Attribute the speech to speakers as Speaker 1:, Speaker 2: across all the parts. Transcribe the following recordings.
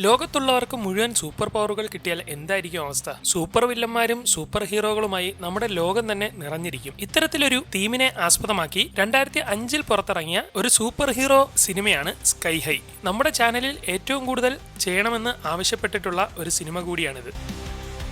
Speaker 1: ലോകത്തുള്ളവർക്ക് മുഴുവൻ സൂപ്പർ പവറുകൾ കിട്ടിയാൽ എന്തായിരിക്കും അവസ്ഥ? സൂപ്പർ വില്ലന്മാരും സൂപ്പർ ഹീറോകളുമായി നമ്മുടെ ലോകം തന്നെ നിറഞ്ഞിരിക്കും. ഇത്തരത്തിലൊരു തീമിനെ ആസ്പദമാക്കി 2005 പുറത്തിറങ്ങിയ ഒരു സൂപ്പർ ഹീറോ സിനിമയാണ് സ്കൈ ഹൈ. നമ്മുടെ ചാനലിൽ ഏറ്റവും കൂടുതൽ ചെയ്യണമെന്ന് ആവശ്യപ്പെട്ടിട്ടുള്ള ഒരു സിനിമ കൂടിയാണിത്.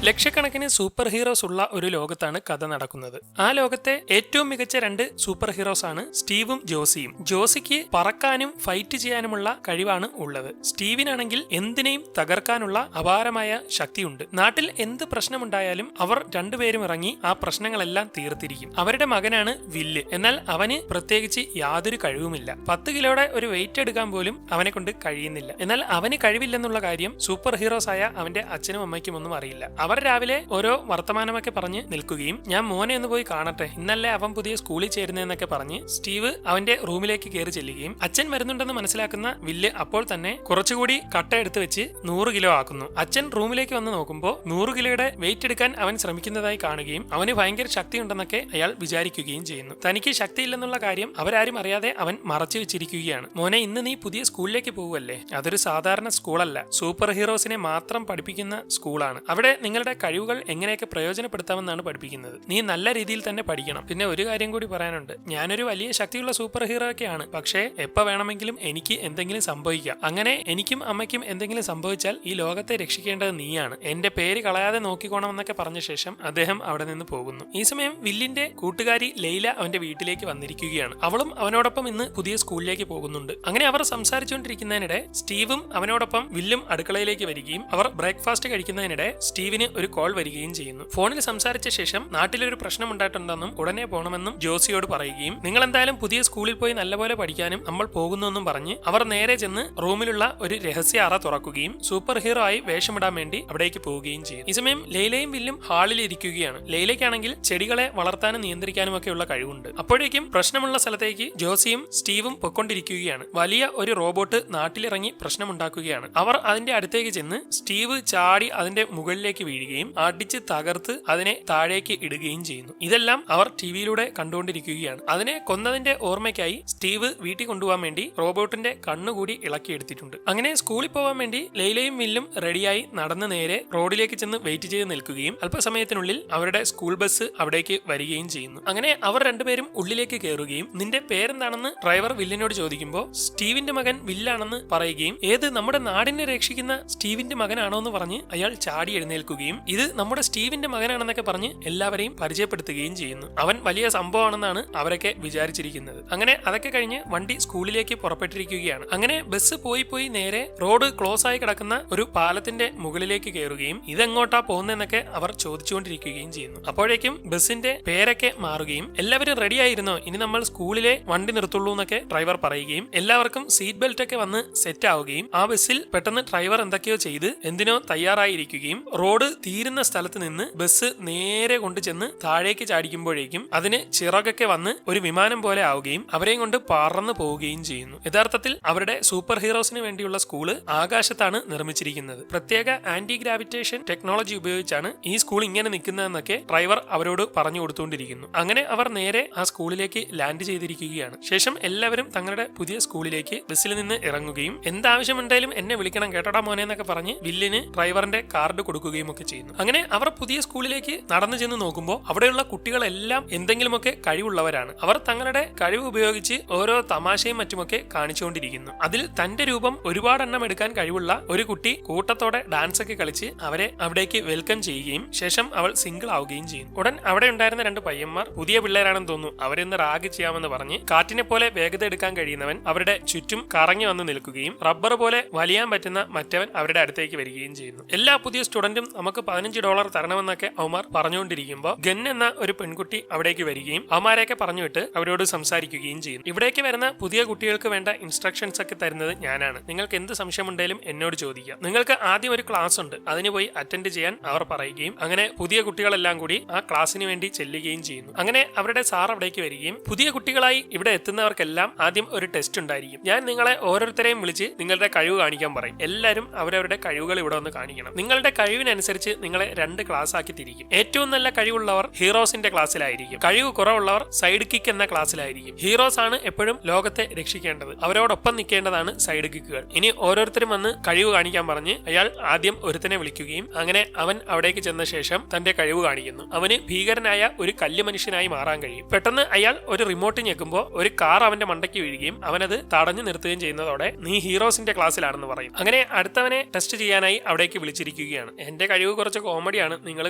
Speaker 1: ലക്ഷക്കണക്കിന് സൂപ്പർ ഹീറോസ് ഉള്ള ഒരു ലോകത്താണ് കഥ നടക്കുന്നത്. ആ ലോകത്തെ ഏറ്റവും മികച്ച രണ്ട് സൂപ്പർ ഹീറോസ് ആണ് സ്റ്റീവും ജോസിയും. ജോസിക്ക് പറക്കാനും ഫൈറ്റ് ചെയ്യാനുമുള്ള കഴിവാണ് ഉള്ളത്. സ്റ്റീവിനാണെങ്കിൽ എന്തിനേയും തകർക്കാനുള്ള അപാരമായ ശക്തിയുണ്ട്. നാട്ടിൽ എന്ത് പ്രശ്നമുണ്ടായാലും അവർ രണ്ടുപേരും ഇറങ്ങി ആ പ്രശ്നങ്ങളെല്ലാം തീർത്തിരിക്കും. അവരുടെ മകനാണ് വില്ല്. എന്നാൽ അവന് പ്രത്യേകിച്ച് യാതൊരു കഴിവുമില്ല. 10 കിലോയുടെ ഒരു വെയിറ്റ് എടുക്കാൻ പോലും അവനെ കൊണ്ട് കഴിയുന്നില്ല. എന്നാൽ അവന് കഴിവില്ലെന്നുള്ള കാര്യം സൂപ്പർ ഹീറോസ് ആയ അവന്റെ അച്ഛനും അമ്മയ്ക്കും ഒന്നും അറിയില്ല. അവർ രാവിലെ ഓരോ വർത്തമാനമൊക്കെ പറഞ്ഞ് നിൽക്കുകയും ഞാൻ മോനെ ഒന്ന് പോയി കാണട്ടെ, ഇന്നല്ലേ അവൻ പുതിയ സ്കൂളിൽ ചേരുന്നതെന്നൊക്കെ പറഞ്ഞ് സ്റ്റീവ് അവന്റെ റൂമിലേക്ക് കയറി ചെല്ലുകയും അച്ഛൻ വരുന്നുണ്ടെന്ന് മനസ്സിലാക്കുന്ന വില്ല് അപ്പോൾ തന്നെ കുറച്ചുകൂടി കട്ട എടുത്ത് വെച്ച് 100 കിലോ ആക്കുന്നു. അച്ഛൻ റൂമിലേക്ക് വന്ന് നോക്കുമ്പോൾ 100 കിലോയുടെ വെയിറ്റ് എടുക്കാൻ അവൻ ശ്രമിക്കുന്നതായി കാണുകയും അവന് ഭയങ്കര ശക്തി ഉണ്ടെന്നൊക്കെ അയാൾ വിചാരിക്കുകയും ചെയ്യുന്നു. തനിക്ക് ശക്തിയില്ലെന്നുള്ള കാര്യം അവരാരും അറിയാതെ അവൻ മറച്ചു വെച്ചിരിക്കുകയാണ്. മോനെ, ഇന്ന് നീ പുതിയ സ്കൂളിലേക്ക് പോവുമല്ലേ? അതൊരു സാധാരണ സ്കൂളല്ല, സൂപ്പർ ഹീറോസിനെ മാത്രം പഠിപ്പിക്കുന്ന സ്കൂളാണ്. അവിടെ നിങ്ങളുടെ കഴിവുകൾ എങ്ങനെയൊക്കെ പ്രയോജനപ്പെടുത്താമെന്നാണ് പഠിപ്പിക്കുന്നത്. നീ നല്ല രീതിയിൽ തന്നെ പഠിക്കണം. പിന്നെ ഒരു കാര്യം കൂടി പറയാനുണ്ട്. ഞാനൊരു വലിയ ശക്തിയുള്ള സൂപ്പർ ഹീറോ ഒക്കെയാണ്, പക്ഷേ എപ്പോ വേണമെങ്കിലും എനിക്ക് എന്തെങ്കിലും സംഭവിക്കാം. അങ്ങനെ എനിക്കും അമ്മയ്ക്കും എന്തെങ്കിലും സംഭവിച്ചാൽ ഈ ലോകത്തെ രക്ഷിക്കേണ്ടത് നീയാണ്. എന്റെ പേര് കളയാതെ നോക്കിക്കോണമെന്നൊക്കെ പറഞ്ഞ ശേഷം അദ്ദേഹം അവിടെ നിന്ന് പോകുന്നു. ഈ സമയം വില്ലിന്റെ കൂട്ടുകാരി ലൈല അവന്റെ വീട്ടിലേക്ക് വന്നിരിക്കുകയാണ്. അവളും അവനോടൊപ്പം ഇന്ന് പുതിയ സ്കൂളിലേക്ക് പോകുന്നുണ്ട്. അങ്ങനെ അവർ സംസാരിച്ചുകൊണ്ടിരിക്കുന്നതിനിടെ സ്റ്റീവും അവനോടൊപ്പം വില്ലും അടുക്കളയിലേക്ക് വരികയും അവർ ബ്രേക്ക്ഫാസ്റ്റ് കഴിക്കുന്നതിനിടെ സ്റ്റീവിന് ഒരു കോൾ വരികയും ചെയ്യുന്നു. ഫോണിൽ സംസാരിച്ച ശേഷം നാട്ടിലൊരു പ്രശ്നം ഉണ്ടായിട്ടുണ്ടെന്നും ഉടനെ പോകണമെന്നും ജോസിയോട് പറയുകയും നിങ്ങൾ എന്തായാലും പുതിയ സ്കൂളിൽ പോയി നല്ലപോലെ പഠിക്കാനും നമ്മൾ പോകുന്നുവെന്നും പറഞ്ഞ് അവർ നേരെ ചെന്ന് റൂമിലുള്ള ഒരു രഹസ്യ അറ തുറക്കുകയും സൂപ്പർ ഹീറോ ആയി വേഷമിടാൻ വേണ്ടി അവിടേക്ക് പോവുകയും ചെയ്യും. ഈ സമയം ലൈലയും വില്ലും ഹാളിൽ ഇരിക്കുകയാണ്. ലൈലയ്ക്കാണെങ്കിൽ ചെടികളെ വളർത്താനും നിയന്ത്രിക്കാനും ഒക്കെയുള്ള കഴിവുണ്ട്. അപ്പോഴേക്കും പ്രശ്നമുള്ള സ്ഥലത്തേക്ക് ജോസിയും സ്റ്റീവും പൊക്കൊണ്ടിരിക്കുകയാണ്. വലിയ ഒരു റോബോട്ട് നാട്ടിലിറങ്ങി പ്രശ്നമുണ്ടാക്കുകയാണ്. അവർ അതിന്റെ അടുത്തേക്ക് ചെന്ന് സ്റ്റീവ് ചാടി അതിന്റെ മുകളിലേക്ക് വീഴുകയും അടിച്ച് തകർത്ത് അതിനെ താഴേക്ക് ഇടുകയും ചെയ്യുന്നു. ഇതെല്ലാം അവർ ടിവിയിലൂടെ കണ്ടുകൊണ്ടിരിക്കുകയാണ്. അതിനെ കൊന്നതിന്റെ ഓർമ്മയ്ക്കായി സ്റ്റീവ് വീട്ടിൽ കൊണ്ടുപോകാൻ വേണ്ടി റോബോട്ടിന്റെ കണ്ണുകൂടി ഇളക്കിയെടുത്തിട്ടുണ്ട്. അങ്ങനെ സ്കൂളിൽ പോകാൻ വേണ്ടി ലൈലയും വില്ലും റെഡിയായി നടന്ന് നേരെ റോഡിലേക്ക് ചെന്ന് വെയിറ്റ് ചെയ്ത് നിൽക്കുകയും അല്പസമയത്തിനുള്ളിൽ അവരുടെ സ്കൂൾ ബസ് അവിടേക്ക് വരികയും ചെയ്യുന്നു. അങ്ങനെ അവർ രണ്ടുപേരും ഉള്ളിലേക്ക് കയറുകയും നിന്റെ പേരെന്താണെന്ന് ഡ്രൈവർ വില്ലിനോട് ചോദിക്കുമ്പോൾ സ്റ്റീവിന്റെ മകൻ വില്ലാണെന്ന് പറയുകയും ഏത് നമ്മുടെ നാടിനെ രക്ഷിക്കുന്ന സ്റ്റീവിന്റെ മകനാണോ എന്ന് പറഞ്ഞ് അയാൾ ചാടി എഴുന്നേൽക്കുകയും ഇത് നമ്മുടെ സ്റ്റീവിന്റെ മകനാണെന്നൊക്കെ പറഞ്ഞ് എല്ലാവരെയും പരിചയപ്പെടുത്തുകയും ചെയ്യുന്നു. അവൻ വലിയ സംഭവമാണെന്നാണ് അവരൊക്കെ വിചാരിച്ചിരിക്കുന്നത്. അങ്ങനെ അതൊക്കെ കഴിഞ്ഞ് വണ്ടി സ്കൂളിലേക്ക് പുറപ്പെട്ടിരിക്കുകയാണ്. അങ്ങനെ ബസ് പോയി നേരെ റോഡ് ക്ലോസ് ആയി കിടക്കുന്ന ഒരു പാലത്തിന്റെ മുകളിലേക്ക് കയറുകയും ഇതെങ്ങോട്ടാ പോകുന്നതെന്നൊക്കെ അവർ ചോദിച്ചുകൊണ്ടിരിക്കുകയും ചെയ്യുന്നു. അപ്പോഴേക്കും ബസിന്റെ പേരൊക്കെ മാറുകയും എല്ലാവരും റെഡി ആയിരുന്നോ, ഇനി നമ്മൾ സ്കൂളിലെ വണ്ടി നിർത്തുള്ളൂ എന്നൊക്കെ ഡ്രൈവർ പറയുകയും എല്ലാവർക്കും സീറ്റ് ബെൽറ്റ് ഒക്കെ വന്ന് സെറ്റ് ആവുകയും ആ ബസ്സിൽ പെട്ടെന്ന് ഡ്രൈവർ എന്തൊക്കെയോ ചെയ്ത് എന്തിനോ തയ്യാറായിരിക്കുകയും റോഡ് തീരുന്ന സ്ഥലത്ത് നിന്ന് ബസ് നേരെ കൊണ്ടുചെന്ന് താഴേക്ക് ചാടിക്കുമ്പോഴേക്കും അതിന് ചിറകൊക്കെ വന്ന് ഒരു വിമാനം പോലെ ആവുകയും അവരെയും കൊണ്ട് പറന്നു പോവുകയും ചെയ്യുന്നു. യഥാർത്ഥത്തിൽ അവരുടെ സൂപ്പർ ഹീറോസിന് വേണ്ടിയുള്ള സ്കൂള് ആകാശത്താണ് നിർമ്മിച്ചിരിക്കുന്നത്. പ്രത്യേക ആന്റി ഗ്രാവിറ്റേഷൻ ടെക്നോളജി ഉപയോഗിച്ചാണ് ഈ സ്കൂൾ ഇങ്ങനെ നിൽക്കുന്നതെന്നൊക്കെ ഡ്രൈവർ അവരോട് പറഞ്ഞു കൊടുത്തുകൊണ്ടിരിക്കുന്നു. അങ്ങനെ അവർ നേരെ ആ സ്കൂളിലേക്ക് ലാൻഡ് ചെയ്തിരിക്കുകയാണ്. ശേഷം എല്ലാവരും തങ്ങളുടെ പുതിയ സ്കൂളിലേക്ക് ബസ്സിൽ നിന്ന് ഇറങ്ങുകയും എന്താവശ്യമുണ്ടായാലും എന്നെ വിളിക്കണം കേട്ടോടാ മോനെ എന്നൊക്കെ പറഞ്ഞ് വില്ലിന് ഡ്രൈവറിന്റെ കാർഡ് കൊടുക്കുകയും ഒക്കെ ചെയ്യുന്നു. അങ്ങനെ അവർ പുതിയ സ്കൂളിലേക്ക് നടന്നു ചെന്ന് നോക്കുമ്പോൾ അവിടെയുള്ള കുട്ടികളെല്ലാം എന്തെങ്കിലുമൊക്കെ കഴിവുള്ളവരാണ്. അവർ തങ്ങളുടെ കഴിവ് ഉപയോഗിച്ച് ഓരോ തമാശയും മറ്റുമൊക്കെ കാണിച്ചുകൊണ്ടിരിക്കുന്നു. അതിൽ തന്റെ രൂപം ഒരുപാടെണ്ണം എടുക്കാൻ കഴിവുള്ള ഒരു കുട്ടി കൂട്ടത്തോടെ ഡാൻസ് ഒക്കെ കളിച്ച് അവരെ അവിടേക്ക് വെൽക്കം ചെയ്യുകയും ശേഷം അവൾ സിംഗിൾ ആവുകയും ചെയ്യും. ഉടൻ അവിടെ ഉണ്ടായിരുന്ന 2 പയ്യന്മാർ പുതിയ പിള്ളേരാണെന്ന് തോന്നുന്നു, അവരെന്ന് റാഗ് ചെയ്യാമെന്ന് പറഞ്ഞ് കാറ്റിനെ പോലെ വേഗത എടുക്കാൻ കഴിയുന്നവൻ അവരുടെ ചുറ്റും കറങ്ങി വന്ന് നിൽക്കുകയും റബ്ബർ പോലെ വലിയാൻ പറ്റുന്ന മറ്റവൻ അവരുടെ അടുത്തേക്ക് വരികയും ചെയ്യുന്നു. എല്ലാ പുതിയ സ്റ്റുഡന്റും നമുക്ക് $15 തരണമെന്നൊക്കെ അവന്മാർ പറഞ്ഞുകൊണ്ടിരിക്കുമ്പോൾ ഗൻ എന്ന ഒരു പെൺകുട്ടി അവിടേക്ക് വരികയും അവന്മാരെയൊക്കെ പറഞ്ഞുവിട്ട് അവരോട് സംസാരിക്കുകയും ചെയ്യുന്നു. ഇവിടേക്ക് വരുന്ന പുതിയ കുട്ടികൾക്ക് വേണ്ട ഇൻസ്ട്രക്ഷൻസ് ഒക്കെ തരുന്നത് ഞാനാണ്. നിങ്ങൾക്ക് എന്ത് സംശയമുണ്ടെങ്കിലും എന്നോട് ചോദിക്കാം. നിങ്ങൾക്ക് ആദ്യം ഒരു ക്ലാസ് ഉണ്ട്, അതിന് പോയി അറ്റൻഡ് ചെയ്യാൻ അവർ പറയുകയും അങ്ങനെ പുതിയ കുട്ടികളെല്ലാം കൂടി ആ ക്ലാസ്സിന് വേണ്ടി ചെല്ലുകയും ചെയ്യുന്നു. അങ്ങനെ അവരുടെ സാർ അവിടേക്ക് വരികയും പുതിയ കുട്ടികളായി ഇവിടെ എത്തുന്നവർക്കെല്ലാം ആദ്യം ഒരു ടെസ്റ്റ് ഉണ്ടായിരിക്കും. ഞാൻ നിങ്ങളെ ഓരോരുത്തരെയും വിളിച്ച് നിങ്ങളുടെ കഴിവ് കാണിക്കാൻ പറയും. എല്ലാവരും അവരവരുടെ കഴിവുകൾ ഇവിടെ വന്ന് കാണിക്കണം. നിങ്ങളുടെ കഴിവിനനുസരിച്ച് വെച്ച് നിങ്ങളെ 2 ക്ലാസ് ആക്കി തിരിക്കും. ഏറ്റവും നല്ല കഴിവുള്ളവർ ഹീറോസിന്റെ ക്ലാസ്സിലായിരിക്കും, കഴിവ് കുറവുള്ളവർ സൈഡ് കിക്ക് എന്ന ക്ലാസ്സിലായിരിക്കും. ഹീറോസ് ആണ് എപ്പോഴും ലോകത്തെ രക്ഷിക്കേണ്ടത്, അവരോടൊപ്പം നിൽക്കേണ്ടതാണ് സൈഡ് കിക്കുകൾ. ഇനി ഓരോരുത്തരും വന്ന് കഴിവ് കാണിക്കാൻ പറഞ്ഞ് അയാൾ ആദ്യം ഒരുത്തനെ വിളിക്കുകയും അങ്ങനെ അവൻ അവിടേക്ക് ചെന്ന ശേഷം തന്റെ കഴിവ് കാണിക്കുന്നു. അവന് ഭീകരനായ ഒരു കല്ല് മനുഷ്യനായി മാറാൻ കഴിയും. പെട്ടെന്ന് അയാൾ ഒരു റിമോട്ട് ഞെക്കുമ്പോൾ ഒരു കാർ അവന്റെ മണ്ടയ്ക്ക് വീഴുകയും അവനത് തടഞ്ഞു നിർത്തുകയും ചെയ്യുന്നതോടെ നീ ഹീറോസിന്റെ ക്ലാസ്സിലാണെന്ന് പറയും. അങ്ങനെ അടുത്തവനെ ടെസ്റ്റ് ചെയ്യാനായി അവിടേക്ക് വിളിച്ചിരിക്കുകയാണ്. എന്റെ കഴിവ് കുറച്ച് കോമഡിയാണ്, നിങ്ങൾ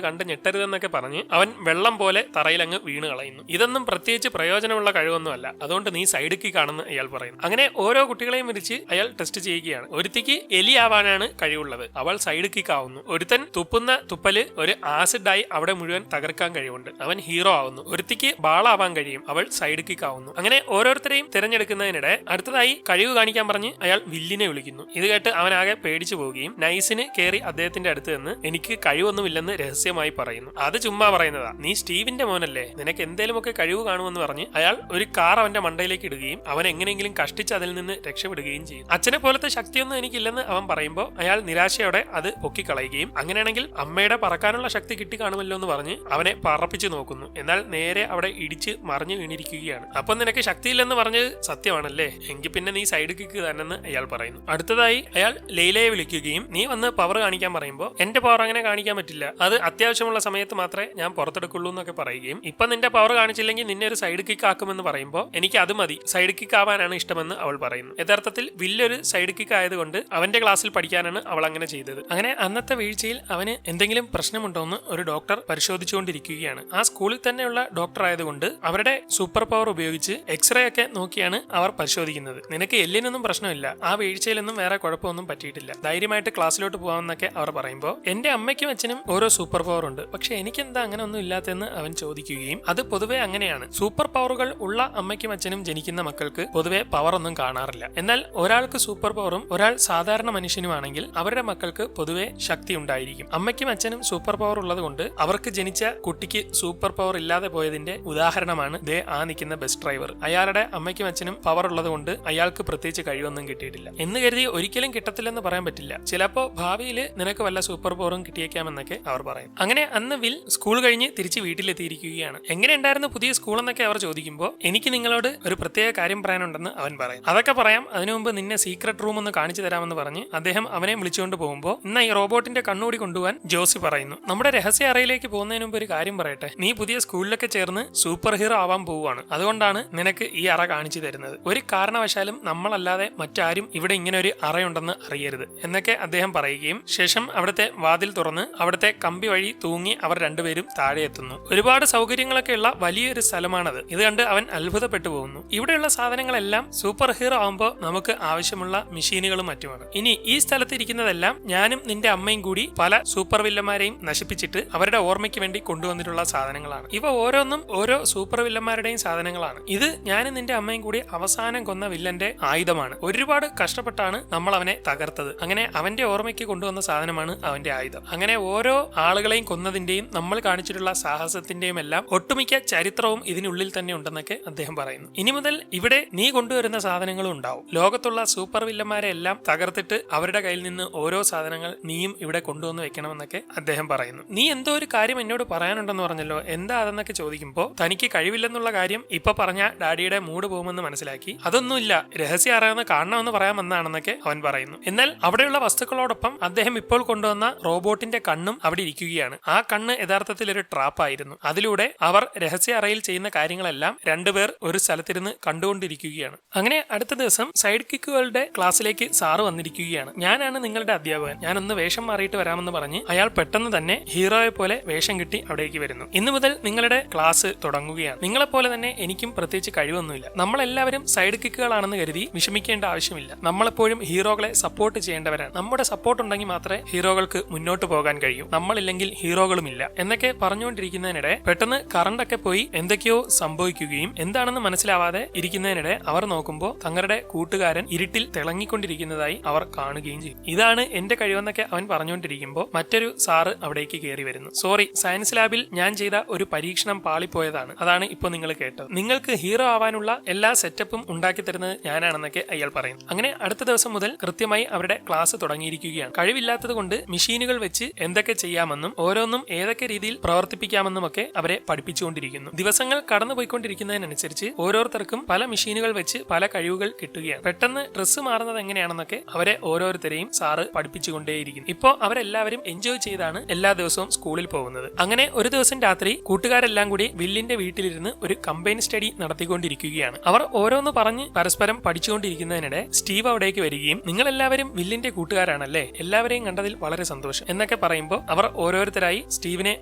Speaker 1: കണ്ട് ഞെട്ടരുതെന്നൊക്കെ പറഞ്ഞ് അവൻ വെള്ളം പോലെ തറയിലങ്ങ് വീണ് കളയുന്നു. ഇതൊന്നും പ്രത്യേകിച്ച് പ്രയോജനമുള്ള കഴിവൊന്നുമല്ല, അതുകൊണ്ട് നീ സൈഡ് കിക്കാണെന്ന് അയാൾ പറയുന്നു. അങ്ങനെ ഓരോ കുട്ടികളെയും വിളിച്ച് അയാൾ ടെസ്റ്റ് ചെയ്യുകയാണ്. ഒരുത്തിക്ക് എലി ആവാനാണ് കഴിവുള്ളത്, അവൾ സൈഡ് കിക്ക് ആവുന്നു. ഒരുത്തൻ തുപ്പുന്ന തുപ്പല് ഒരു ആസിഡായി അവിടെ മുഴുവൻ തകർക്കാൻ കഴിവുണ്ട്, അവൻ ഹീറോ ആവുന്നു. ഒരുത്തിക്ക് ബാളാവാൻ കഴിയും, അവൾ സൈഡ് കിക്ക് ആവുന്നു. അങ്ങനെ ഓരോരുത്തരെയും തിരഞ്ഞെടുക്കുന്നതിനിടെ അടുത്തതായി കഴിവ് കാണിക്കാൻ പറഞ്ഞ് അയാൾ വില്ലിനെ വിളിക്കുന്നു. ഇത് കേട്ട് അവനാകെ പേടിച്ചു പോവുകയും നൈസിന് കയറി അദ്ദേഹത്തിന്റെ അടുത്ത് നിന്ന് എനിക്ക് കഴിവൊന്നുമില്ലെന്ന് രഹസ്യമായി പറയുന്നു. അത് ചുമ്മാ പറയുന്നതാ, നീ സ്റ്റീവിന്റെ മോനല്ലേ, നിനക്ക് എന്തേലുമൊക്കെ കഴിവ് കാണുമെന്ന് പറഞ്ഞ് അയാൾ ഒരു കാർ അവന്റെ മണ്ടയിലേക്ക് ഇടുകയും അവൻ എങ്ങനെയെങ്കിലും കഷ്ടിച്ച് അതിൽ നിന്ന് രക്ഷപ്പെടുകയും ചെയ്യും. അച്ഛനെ പോലത്തെ ശക്തിയൊന്നും എനിക്കില്ലെന്ന് അവൻ പറയുമ്പോൾ അയാൾ നിരാശയോടെ അത് പൊക്കിക്കളയുകയും അങ്ങനെയാണെങ്കിൽ അമ്മയുടെ പറക്കാനുള്ള ശക്തി കിട്ടി കാണുമല്ലോ എന്ന് പറഞ്ഞ് അവനെ പറപ്പിച്ചു നോക്കുന്നു. എന്നാൽ നേരെ അവിടെ ഇടിച്ച് മറിഞ്ഞു വീണിരിക്കുകയാണ്. അപ്പൊ നിനക്ക് ശക്തിയില്ലെന്ന് പറഞ്ഞത് സത്യമാണല്ലേ, എങ്കിൽ പിന്നെ നീ സൈഡ് കിക്ക് തന്നെന്ന് അയാൾ പറയുന്നു. അടുത്തതായി അയാൾ ലൈലയെ വിളിക്കുകയും നീ വന്ന് പവർ കാണിക്കാൻ പറയുമ്പോൾ എന്റെ പവർ അങ്ങനെ കാണിക്കാൻ പറ്റില്ല, അത് അത്യാവശ്യമുള്ള സമയത്ത് മാത്രമേ ഞാൻ പുറത്തെടുക്കുള്ളൂ എന്നൊക്കെ പറയുകയും ഇപ്പൊ നിന്റെ പവർ കാണിച്ചില്ലെങ്കിൽ നിന്നെ ഒരു സൈഡ് കിക്ക് ആക്കുമെന്ന് പറയുമ്പോൾ എനിക്ക് അത് മതി, സൈഡ് കിക്ക് ആവാനാണ് ഇഷ്ടമെന്ന് അവൾ പറയുന്നു. യഥാർത്ഥത്തിൽ വില്ലൊരു സൈഡ് കിക്ക് ആയതുകൊണ്ട് അവന്റെ ക്ലാസ്സിൽ പഠിക്കാനാണ് അവൾ അങ്ങനെ ചെയ്തത്. അങ്ങനെ അന്നത്തെ വീഴ്ചയിൽ അവന് എന്തെങ്കിലും പ്രശ്നമുണ്ടോ എന്ന് ഒരു ഡോക്ടർ പരിശോധിച്ചുകൊണ്ടിരിക്കുകയാണ്. ആ സ്കൂളിൽ തന്നെയുള്ള ഡോക്ടർ ആയതുകൊണ്ട് അവരുടെ സൂപ്പർ പവർ ഉപയോഗിച്ച് എക്സ്റേ ഒക്കെ നോക്കിയാണ് അവർ പരിശോധിക്കുന്നത്. നിനക്ക് എല്ലിനൊന്നും പ്രശ്നമില്ല, ആ വീഴ്ചയിലൊന്നും വേറെ കുഴപ്പമൊന്നും പറ്റിയിട്ടില്ല, ധൈര്യമായിട്ട് ക്ലാസ്സിലോട്ട് പോകാമെന്നൊക്കെ അവർ പറയുമ്പോൾ എന്റെ അമ്മയ്ക്കും അച്ഛനും ഓരോ സൂപ്പർ പവർ ഉണ്ട്, പക്ഷെ എനിക്കെന്താ അങ്ങനെ ഒന്നും ഇല്ലാത്തെന്ന് അവൻ ചോദിക്കുകയും അത് പൊതുവെ അങ്ങനെയാണ്, സൂപ്പർ പവറുകൾ ഉള്ള അമ്മയ്ക്കും അച്ഛനും ജനിക്കുന്ന മക്കൾക്ക് പൊതുവെ പവർ ഒന്നും കാണാറില്ല. എന്നാൽ ഒരാൾക്ക് സൂപ്പർ പവറും ഒരാൾ സാധാരണ മനുഷ്യനുമാണെങ്കിൽ അവരുടെ മക്കൾക്ക് പൊതുവെ ശക്തി ഉണ്ടായിരിക്കും. അമ്മയ്ക്കും അച്ഛനും സൂപ്പർ പവർ ഉള്ളത് കൊണ്ട് അവർക്ക് ജനിച്ച കുട്ടിക്ക് സൂപ്പർ പവർ ഇല്ലാതെ പോയതിന്റെ ഉദാഹരണമാണ് ദേ ആ നിൽക്കുന്ന ബസ് ഡ്രൈവർ. അയാളുടെ അമ്മയ്ക്കും അച്ഛനും പവർ ഉള്ളത് കൊണ്ട് അയാൾക്ക് പ്രത്യേകിച്ച് കഴിവൊന്നും കിട്ടിയിട്ടില്ല എന്ന് കരുതി ഒരിക്കലും കിട്ടത്തില്ലെന്ന് പറയാൻ പറ്റില്ല. ചിലപ്പോ ഭാവിയിൽ നിനക്ക് വല്ല സൂപ്പർ പവറും കിട്ടിയേക്കാമെന്നൊക്കെ അവർ പറയും. അങ്ങനെ അന്ന് വിൽ സ്കൂൾ കഴിഞ്ഞ് തിരിച്ച് വീട്ടിലെത്തിയിരിക്കുകയാണ്. എങ്ങനെ ഉണ്ടായിരുന്നു പുതിയ സ്കൂൾ എന്നൊക്കെ അവർ ചോദിക്കുമ്പോൾ എനിക്ക് നിങ്ങളോട് ഒരു പ്രത്യേക കാര്യം പറയാനുണ്ടെന്ന് അവൻ പറയും. അതൊക്കെ പറയാം, അതിനു മുമ്പ് നിന്നെ സീക്രട്ട് റൂം ഒന്ന് കാണിച്ചു തരാമെന്ന് പറഞ്ഞ് അദ്ദേഹം അവനെ വിളിച്ചുകൊണ്ട് പോകുമ്പോൾ ഇന്ന് ഈ റോബോട്ടിന്റെ കണ്ണൂടി കൊണ്ടുപോകാൻ ജോസി പറയുന്നു. നമ്മുടെ രഹസ്യ അറയിലേക്ക് പോകുന്നതിന് മുമ്പ് ഒരു കാര്യം പറയട്ടെ, നീ പുതിയ സ്കൂളിലൊക്കെ ചേർന്ന് സൂപ്പർ ഹീറോ ആവാൻ പോവുകയാണ്, അതുകൊണ്ടാണ് നിനക്ക് ഈ അറ കാണിച്ചു തരുന്നത്. ഒരു കാരണവശാലും നമ്മളല്ലാതെ മറ്റാരും ഇവിടെ ഇങ്ങനെ ഒരു അറയുണ്ടെന്ന് അറിയരുത് എന്നൊക്കെ അദ്ദേഹം പറയുകയും ശേഷം അവിടുത്തെ വാതിൽ തുറന്ന് അവിടുത്തെ കമ്പി വഴി തൂങ്ങി അവർ രണ്ടുപേരും താഴെ എത്തുന്നു. ഒരുപാട് സൗകര്യങ്ങളൊക്കെയുള്ള വലിയൊരു സ്ഥലമാണത്. ഇത് കണ്ട് അവൻ അത്ഭുതപ്പെട്ടു പോകുന്നു. ഇവിടെയുള്ള സാധനങ്ങളെല്ലാം സൂപ്പർ ഹീറോ ആവുമ്പോൾ നമുക്ക് ആവശ്യമുള്ള മെഷീനുകളും മറ്റുമാണ്. ഇനി ഈ സ്ഥലത്ത് ഇരിക്കുന്നതെല്ലാം ഞാനും നിന്റെ അമ്മയും കൂടി പല സൂപ്പർ വില്ലന്മാരെയും നശിപ്പിച്ചിട്ട് അവരുടെ ഓർമ്മയ്ക്ക് വേണ്ടി കൊണ്ടുവന്നിട്ടുള്ള സാധനങ്ങളാണ്. ഇവ ഓരോന്നും ഓരോ സൂപ്പർ വില്ലന്മാരുടെയും സാധനങ്ങളാണ്. ഇത് ഞാനും നിന്റെ അമ്മയും കൂടി അവസാനം കൊന്ന വില്ലന്റെ ആയുധമാണ്. ഒരുപാട് കഷ്ടപ്പെട്ടാണ് നമ്മൾ അവനെ തകർത്തത്. അങ്ങനെ അവന്റെ ഓർമ്മയ്ക്ക് കൊണ്ടുവന്ന സാധനമാണ് അവന്റെ ആയുധം. അങ്ങനെ ഓരോ ആളുകളെയും കൊന്നതിന്റെയും നമ്മൾ കാണിച്ചിട്ടുള്ള സാഹസത്തിന്റെയും എല്ലാം ഒട്ടുമിക്ക ചരിത്രവും ഇതിനുള്ളിൽ തന്നെ ഉണ്ടെന്നൊക്കെ അദ്ദേഹം പറയുന്നു. ഇനി മുതൽ ഇവിടെ നീ കൊണ്ടുവരുന്ന സാധനങ്ങളും ഉണ്ടാവും. ലോകത്തുള്ള സൂപ്പർ വില്ലന്മാരെ എല്ലാം തകർത്തിട്ട് അവരുടെ കയ്യിൽ നിന്ന് ഓരോ സാധനങ്ങൾ നീയും ഇവിടെ കൊണ്ടുവന്ന് വെക്കണമെന്നൊക്കെ അദ്ദേഹം പറയുന്നു. നീ എന്തോ ഒരു കാര്യം എന്നോട് പറയാനുണ്ടെന്ന് പറഞ്ഞല്ലോ, എന്താ അതെന്നൊക്കെ ചോദിക്കുമ്പോൾ തനിക്ക് കഴിവില്ലെന്നുള്ള കാര്യം ഇപ്പൊ പറഞ്ഞ ഡാഡിയുടെ മൂഡ് പോകുമെന്ന് മനസ്സിലാക്കി അതൊന്നുമില്ല, രഹസ്യം അറിയാവുന്ന കാണണമെന്ന് പറയാൻ വന്നാണെന്നൊക്കെ അവൻ പറയുന്നു. എന്നാൽ അവിടെയുള്ള വസ്തുക്കളോടൊപ്പം അദ്ദേഹം ഇപ്പോൾ കൊണ്ടുവന്ന റോബോട്ടിന്റെ കണ്ണും അവിടെ ഇരിക്കുകയാണ്. ആ കണ്ണ് യഥാർത്ഥത്തിൽ ഒരു ട്രാപ്പായിരുന്നു. അതിലൂടെ അവർ രഹസ്യ അറയിൽ ചെയ്യുന്ന കാര്യങ്ങളെല്ലാം രണ്ടുപേർ ഒരു സ്ഥലത്തിരുന്ന് കണ്ടുകൊണ്ടിരിക്കുകയാണ്. അങ്ങനെ അടുത്ത ദിവസം സൈഡ് കിക്കുകളുടെ ക്ലാസ്സിലേക്ക് സാറ് വന്നിരിക്കുകയാണ്. ഞാനാണ് നിങ്ങളുടെ അധ്യാപകൻ, ഞാനൊന്ന് വേഷം മാറിയിട്ട് വരാമെന്ന് പറഞ്ഞ് അയാൾ പെട്ടെന്ന് തന്നെ ഹീറോയെ പോലെ വേഷം കിട്ടി അവിടേക്ക് വരുന്നു. ഇന്നു മുതൽ നിങ്ങളുടെ ക്ലാസ് തുടങ്ങുകയാണ്. നിങ്ങളെപ്പോലെ തന്നെ എനിക്കും പ്രത്യേകിച്ച് കഴിവൊന്നുമില്ല. നമ്മളെല്ലാവരും സൈഡ് കിക്കുകളാണെന്ന് കരുതി വിഷമിക്കേണ്ട ആവശ്യമില്ല. നമ്മളെപ്പോഴും ഹീറോകളെ സപ്പോർട്ട് ചെയ്യേണ്ടവരാണ്. നമ്മുടെ സപ്പോർട്ട് ഉണ്ടെങ്കിൽ മാത്രമേ ഹീറോകൾക്ക് മുന്നോട്ട് പോകാൻ കഴിയൂ. നമ്മളില്ലെങ്കിൽ ഹീറോകളുമില്ല എന്നൊക്കെ പറഞ്ഞുകൊണ്ടിരിക്കുന്നതിനിടെ പെട്ടെന്ന് കറണ്ടൊക്കെ പോയി എന്തൊക്കെയോ സംഭവിക്കുകയും എന്താണെന്ന് മനസ്സിലാവാതെ ഇരിക്കുന്നതിനിടെ അവർ നോക്കുമ്പോൾ തങ്ങളുടെ കൂട്ടുകാരൻ ഇരുട്ടിൽ തിളങ്ങിക്കൊണ്ടിരിക്കുന്നതായി അവർ കാണുകയും ചെയ്യും. ഇതാണ് എന്റെ കഴിവെന്നൊക്കെ അവൻ പറഞ്ഞുകൊണ്ടിരിക്കുമ്പോൾ മറ്റൊരു സാറ് അവിടേക്ക് കയറി വരുന്നു. സോറി, സയൻസ് ലാബിൽ ഞാൻ ചെയ്ത ഒരു പരീക്ഷണം പാളിപ്പോയതാണ്, അതാണ് ഇപ്പോൾ നിങ്ങൾ കേട്ടത്. നിങ്ങൾക്ക് ഹീറോ ആവാനുള്ള എല്ലാ സെറ്റപ്പും ഉണ്ടാക്കി തരുന്നത് ഞാനാണെന്നൊക്കെ അയാൾ പറയുന്നു. അങ്ങനെ അടുത്ത ദിവസം മുതൽ കൃത്യമായി അവരുടെ ക്ലാസ് തുടങ്ങിയിരിക്കുകയാണ്. കഴിവില്ലാത്തത് കൊണ്ട് മെഷീനുകൾ വെച്ച് വെച്ച് എന്തൊക്കെ ചെയ്യാമെന്നും ഓരോന്നും ഏതൊക്കെ രീതിയിൽ പ്രവർത്തിപ്പിക്കാമെന്നും ഒക്കെ അവരെ പഠിപ്പിച്ചുകൊണ്ടിരിക്കുന്നു. ദിവസങ്ങൾ കടന്നുപോയിക്കൊണ്ടിരിക്കുന്നതിനനുസരിച്ച് ഓരോരുത്തർക്കും പല മെഷീനുകൾ വെച്ച് പല കഴിവുകൾ കിട്ടുകയാണ്. പെട്ടെന്ന് ഡ്രസ്സ് മാറുന്നത് എങ്ങനെയാണെന്നൊക്കെ അവരെ ഓരോരുത്തരെയും സാറ് പഠിപ്പിച്ചുകൊണ്ടേയിരിക്കുന്നു. ഇപ്പോ അവരെല്ലാവരും എൻജോയ് ചെയ്താണ് എല്ലാ ദിവസവും സ്കൂളിൽ പോകുന്നത്. അങ്ങനെ ഒരു ദിവസം രാത്രി കൂട്ടുകാരെല്ലാം കൂടി വില്ലിന്റെ വീട്ടിലിരുന്ന് ഒരു കമ്പൈൻ സ്റ്റഡി നടത്തിക്കൊണ്ടിരിക്കുകയാണ്. അവർ ഓരോന്ന് പറഞ്ഞ് പരസ്പരം പഠിച്ചുകൊണ്ടിരിക്കുന്നതിനിടെ സ്റ്റീവ് അവിടേക്ക് വരികയും നിങ്ങൾ എല്ലാവരും വില്ലിന്റെ കൂട്ടുകാരാണല്ലേ, എല്ലാവരെയും കണ്ടതിൽ വളരെ സന്തോഷം എന്നൊക്കെ പറയുമ്പോൾ അവർ ഓരോരുത്തരായി സ്റ്റീവിനെ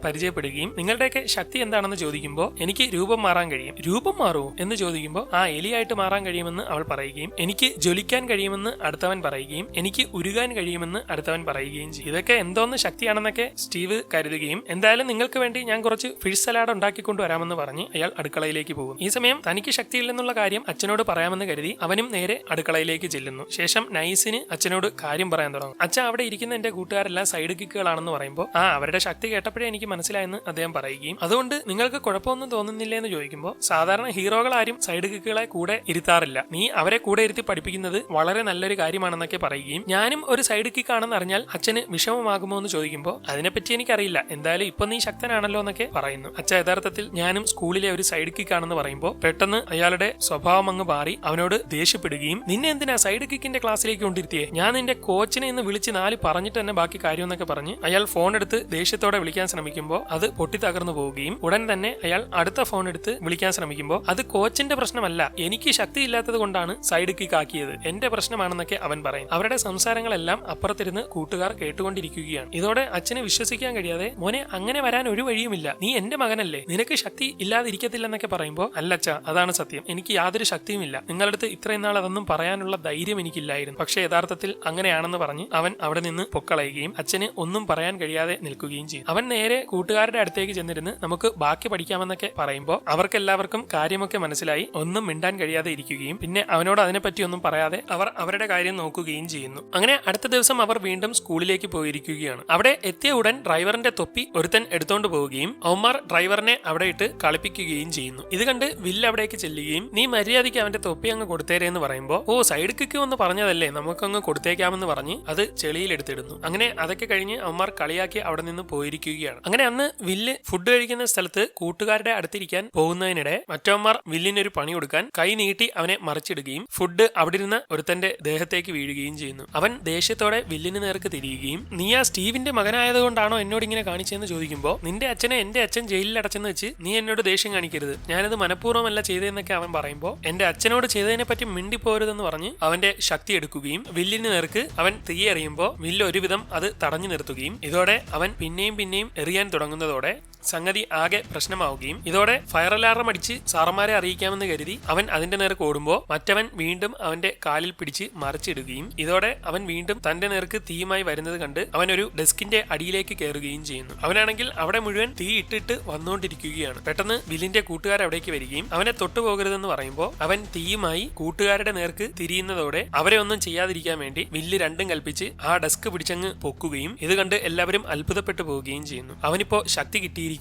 Speaker 1: പരിചയപ്പെടുകയും നിങ്ങളുടെയൊക്കെ ശക്തി എന്താണെന്ന് ചോദിക്കുമ്പോൾ എനിക്ക് രൂപം മാറാൻ കഴിയും. രൂപം മാറുമോ എന്ന് ചോദിക്കുമ്പോൾ എലിയായിട്ട് മാറാൻ കഴിയുമെന്ന് അവൾ പറയുകയും എനിക്ക് ജ്വലിക്കാൻ കഴിയുമെന്ന് അടുത്തവൻ പറയുകയും എനിക്ക് ഉരുകാൻ കഴിയുമെന്ന് അടുത്തവൻ പറയുകയും ചെയ്യും. ഇതൊക്കെ എന്തോന്ന് ശക്തിയാണെന്നൊക്കെ സ്റ്റീവ് കരുതുകയും എന്തായാലും നിങ്ങൾക്ക് വേണ്ടി ഞാൻ കുറച്ച് ഫിഷ് സലാഡ് ഉണ്ടാക്കിക്കൊണ്ട് വരാമെന്ന് പറഞ്ഞ് അയാൾ അടുക്കളയിലേക്ക് പോകും. ഈ സമയം തനിക്ക് ശക്തിയില്ലെന്നുള്ള കാര്യം അച്ഛനോട് പറയാമെന്ന് കരുതി അവനും നേരെ അടുക്കളയിലേക്ക് ചെല്ലുന്നു. ശേഷം നൈസിന് അച്ഛനോട് കാര്യം പറയാൻ തുടങ്ങും. അച്ഛൻ അവിടെ ഇരിക്കുന്ന എന്റെ കൂട്ടുകാരെല്ലാം സൈഡ് കിക്കുകളാണെന്ന് പറയുമ്പോൾ അവരുടെ ശക്തി കേട്ടപ്പോഴേ എനിക്ക് മനസ്സിലായെന്ന് അദ്ദേഹം പറയുകയും അതുകൊണ്ട് നിങ്ങൾക്ക് കുഴപ്പമൊന്നും തോന്നുന്നില്ല എന്ന് ചോദിക്കുമ്പോൾ സാധാരണ ഹീറോകൾ ആരും സൈഡ് കിക്കുകളെ കൂടെ ഇരുത്താറില്ല, നീ അവരെ കൂടെ ഇരുത്തി പഠിപ്പിക്കുന്നത് വളരെ നല്ലൊരു കാര്യമാണെന്നൊക്കെ പറയുകയും ഞാനും ഒരു സൈഡ് കിക്ക് ആണെന്ന് അറിഞ്ഞാൽ അച്ഛന് വിഷമമാകുമോ എന്ന് ചോദിക്കുമ്പോൾ അതിനെപ്പറ്റി എനിക്കറിയില്ല, എന്തായാലും ഇപ്പൊ നീ ശക്തനാണല്ലോ എന്നൊക്കെ പറയുന്നു. അച്ഛൻ യഥാർത്ഥത്തിൽ ഞാനും സ്കൂളിലെ ഒരു സൈഡ് കിക്ക് ആണെന്ന് പറയുമ്പോൾ പെട്ടെന്ന് അയാളുടെ സ്വഭാവം അങ്ങ് മാറി അവനോട് ദേഷ്യപ്പെടുകയും നിന്നെ എന്തിനാ സൈഡ് കിക്കിന്റെ ക്ലാസ്സിലേക്ക് കൊണ്ടിരുത്തിയേ, ഞാൻ നിന്റെ കോച്ചിനെ ഇന്ന് വിളിച്ച് 4 പറഞ്ഞിട്ട് തന്നെ ബാക്കി കാര്യം എന്നൊക്കെ പറഞ്ഞ് അയാൾ ഫോൺ എടുത്ത് ദേഷ്യത്തോടെ വിളിക്കാൻ ശ്രമിക്കുമ്പോൾ അത് പൊട്ടി തകർന്നു പോവുകയും ഉടൻ തന്നെ അയാൾ അടുത്ത ഫോൺ എടുത്ത് വിളിക്കാൻ ശ്രമിക്കുമ്പോൾ അത് കോച്ചിന്റെ പ്രശ്നമല്ല, എനിക്ക് ശക്തിയില്ലാത്തത് കൊണ്ടാണ് സൈഡ് കിക്ക് ആക്കിയത്, എന്റെ പ്രശ്നമാണെന്നൊക്കെ അവൻ പറയും. അവരുടെ സംസാരങ്ങളെല്ലാം അപ്പുറത്തിരുന്ന് കൂട്ടുകാർ കേട്ടുകൊണ്ടിരിക്കുകയാണ്. ഇതോടെ അച്ഛന് വിശ്വസിക്കാൻ കഴിയാതെ മോനെ അങ്ങനെ വരാൻ ഒരു വഴിയുമില്ല, നീ എന്റെ മകനല്ലേ, നിനക്ക് ശക്തി ഇല്ലാതിരിക്കത്തില്ലെന്നൊക്കെ പറയുമ്പോൾ അല്ലച്ച അതാണ് സത്യം, എനിക്ക് യാതൊരു ശക്തിയുമില്ല, നിങ്ങളടുത്ത് ഇത്രയും നാൾ അതൊന്നും പറയാനുള്ള ധൈര്യം എനിക്കില്ലായിരുന്നു, പക്ഷെ യഥാർത്ഥത്തിൽ അങ്ങനെയാണെന്ന് പറഞ്ഞ് അവൻ അവിടെ നിന്ന് പൊക്കളയുകയും അച്ഛന് ഒന്നും പറയാൻ കഴിയാതെ നിൽക്കുകയും ചെയ്യും. അവൻ നേരെ കൂട്ടുകാരുടെ അടുത്തേക്ക് ചെന്നിരുന്ന് നമുക്ക് ബാക്കി പഠിക്കാമെന്നൊക്കെ പറയുമ്പോൾ അവർക്കെല്ലാവർക്കും കാര്യമൊക്കെ മനസ്സിലായി ഒന്നും മിണ്ടാൻ കഴിയാതെ ഇരിക്കുകയും പിന്നെ അവനോട് അതിനെപ്പറ്റി ഒന്നും പറയാതെ അവർ അവരുടെ കാര്യം നോക്കുകയും ചെയ്യുന്നു. അങ്ങനെ അടുത്ത ദിവസം അവർ വീണ്ടും സ്കൂളിലേക്ക് പോയിരിക്കുകയാണ്. അവിടെ എത്തിയ ഉടൻ ഡ്രൈവറിന്റെ തൊപ്പി ഒരുത്തൻ എടുത്തോണ്ട് പോവുകയും അവന്മാർ ഡ്രൈവറിനെ അവിടെ ഇട്ട് കളിപ്പിക്കുകയും ചെയ്യുന്നു. ഇത് കണ്ട് വില്ല് അവിടേക്ക് ചെല്ലുകയും നീ മര്യാദയ്ക്ക് അവന്റെ തൊപ്പി അങ്ങ് കൊടുത്തേരെ എന്ന് പറയുമ്പോൾ സൈഡ് കിക്ക് ഒന്ന് പറഞ്ഞതല്ലേ നമുക്കങ്ങ് കൊടുത്തേക്കാമെന്ന് പറഞ്ഞ് അത് ചെളിയിൽ എടുത്തിടുന്നു. അങ്ങനെ അതൊക്കെ കഴിഞ്ഞ് അവന്മാർ കളിയാക്കി അവിടെ നിന്ന് പോയിരിക്കുകയാണ്. അങ്ങനെ അന്ന് വില്ല് ഫുഡ് കഴിക്കുന്ന സ്ഥലത്ത് കൂട്ടുകാരുടെ അടുത്തിരിക്കാൻ പോകുന്നതിനിടെ മറ്റവന്മാർ വില്ലിനൊരു പണി കൊടുക്കാൻ കൈ നീട്ടി അവനെ മറിച്ചിടുകയും ഫുഡ് അവിടെ ഇരുന്ന ഒരുത്തന്റെ ദേഹത്തേക്ക് വീഴുകയും ചെയ്യുന്നു. അവൻ ദേഷ്യത്തോടെ വില്ലിന് നേർക്ക് തിരിയുകയും നീ ആ സ്റ്റീവിന്റെ മകനായതുകൊണ്ടാണോ എന്നോട് ഇങ്ങനെ കാണിച്ചതെന്ന് ചോദിക്കുമ്പോൾ നിന്റെ അച്ഛനെ എന്റെ അച്ഛൻ ജയിലിൽ അടച്ചെന്ന് വെച്ച് നീ എന്നോട് ദേഷ്യം കാണിക്കരുത്, ഞാനത് മനഃപൂർവ്വമല്ല ചെയ്തതെന്നൊക്കെ അവൻ പറയുമ്പോൾ എന്റെ അച്ഛനോട് ചെയ്തതിനെ പറ്റി മിണ്ടിപ്പോരുതെന്ന് പറഞ്ഞ് അവന്റെ ശക്തി എടുക്കുകയും വില്ലിന് നേർക്ക് അവൻ തീയെറിയുമ്പോൾ വില്ല് ഒരുവിധം അത് തടഞ്ഞു നിർത്തുകയും ഇതോടെ അവൻ പിന്നെയും എറിയാൻ തുടങ്ങുന്നതോടെ സംഗതി ആകെ പ്രശ്നമാവുകയും ഇതോടെ ഫയർ അലാറം അടിച്ച് സാറന്മാരെ അറിയിക്കാമെന്ന് കരുതി അവൻ അതിന്റെ നേർക്ക് ഓടുമ്പോൾ മറ്റവൻ വീണ്ടും അവന്റെ കാലിൽ പിടിച്ച് മറിച്ചിടുകയും ഇതോടെ അവൻ വീണ്ടും തന്റെ നേർക്ക് തീയുമായി വരുന്നത് കണ്ട് അവൻ ഒരു ഡെസ്കിന്റെ അടിയിലേക്ക് കയറുകയും ചെയ്യുന്നു. അവനാണെങ്കിൽ അവിടെ മുഴുവൻ തീ ഇട്ടിട്ട് വന്നുകൊണ്ടിരിക്കുകയാണ്. പെട്ടെന്ന് വില്ലിന്റെ കൂട്ടുകാർ അവിടേക്ക് വരികയും അവനെ തൊട്ടുപോകരുതെന്ന് പറയുമ്പോൾ അവൻ തീയുമായി കൂട്ടുകാരുടെ നേർക്ക് തിരിയുന്നതോടെ അവരെ ഒന്നും ചെയ്യാതിരിക്കാൻ വേണ്ടി വില്ല് രണ്ടും കൽപ്പിച്ച് ആ ഡെസ്ക് പിടിച്ചങ്ങ് പൊക്കുകയും ഇത് കണ്ട് എല്ലാവരും അത്ഭുതപ്പെട്ടു പോവുകയും ചെയ്യുന്നു. അവനിപ്പോ ശക്തി കിട്ടിയിരിക്കുകയാണ്.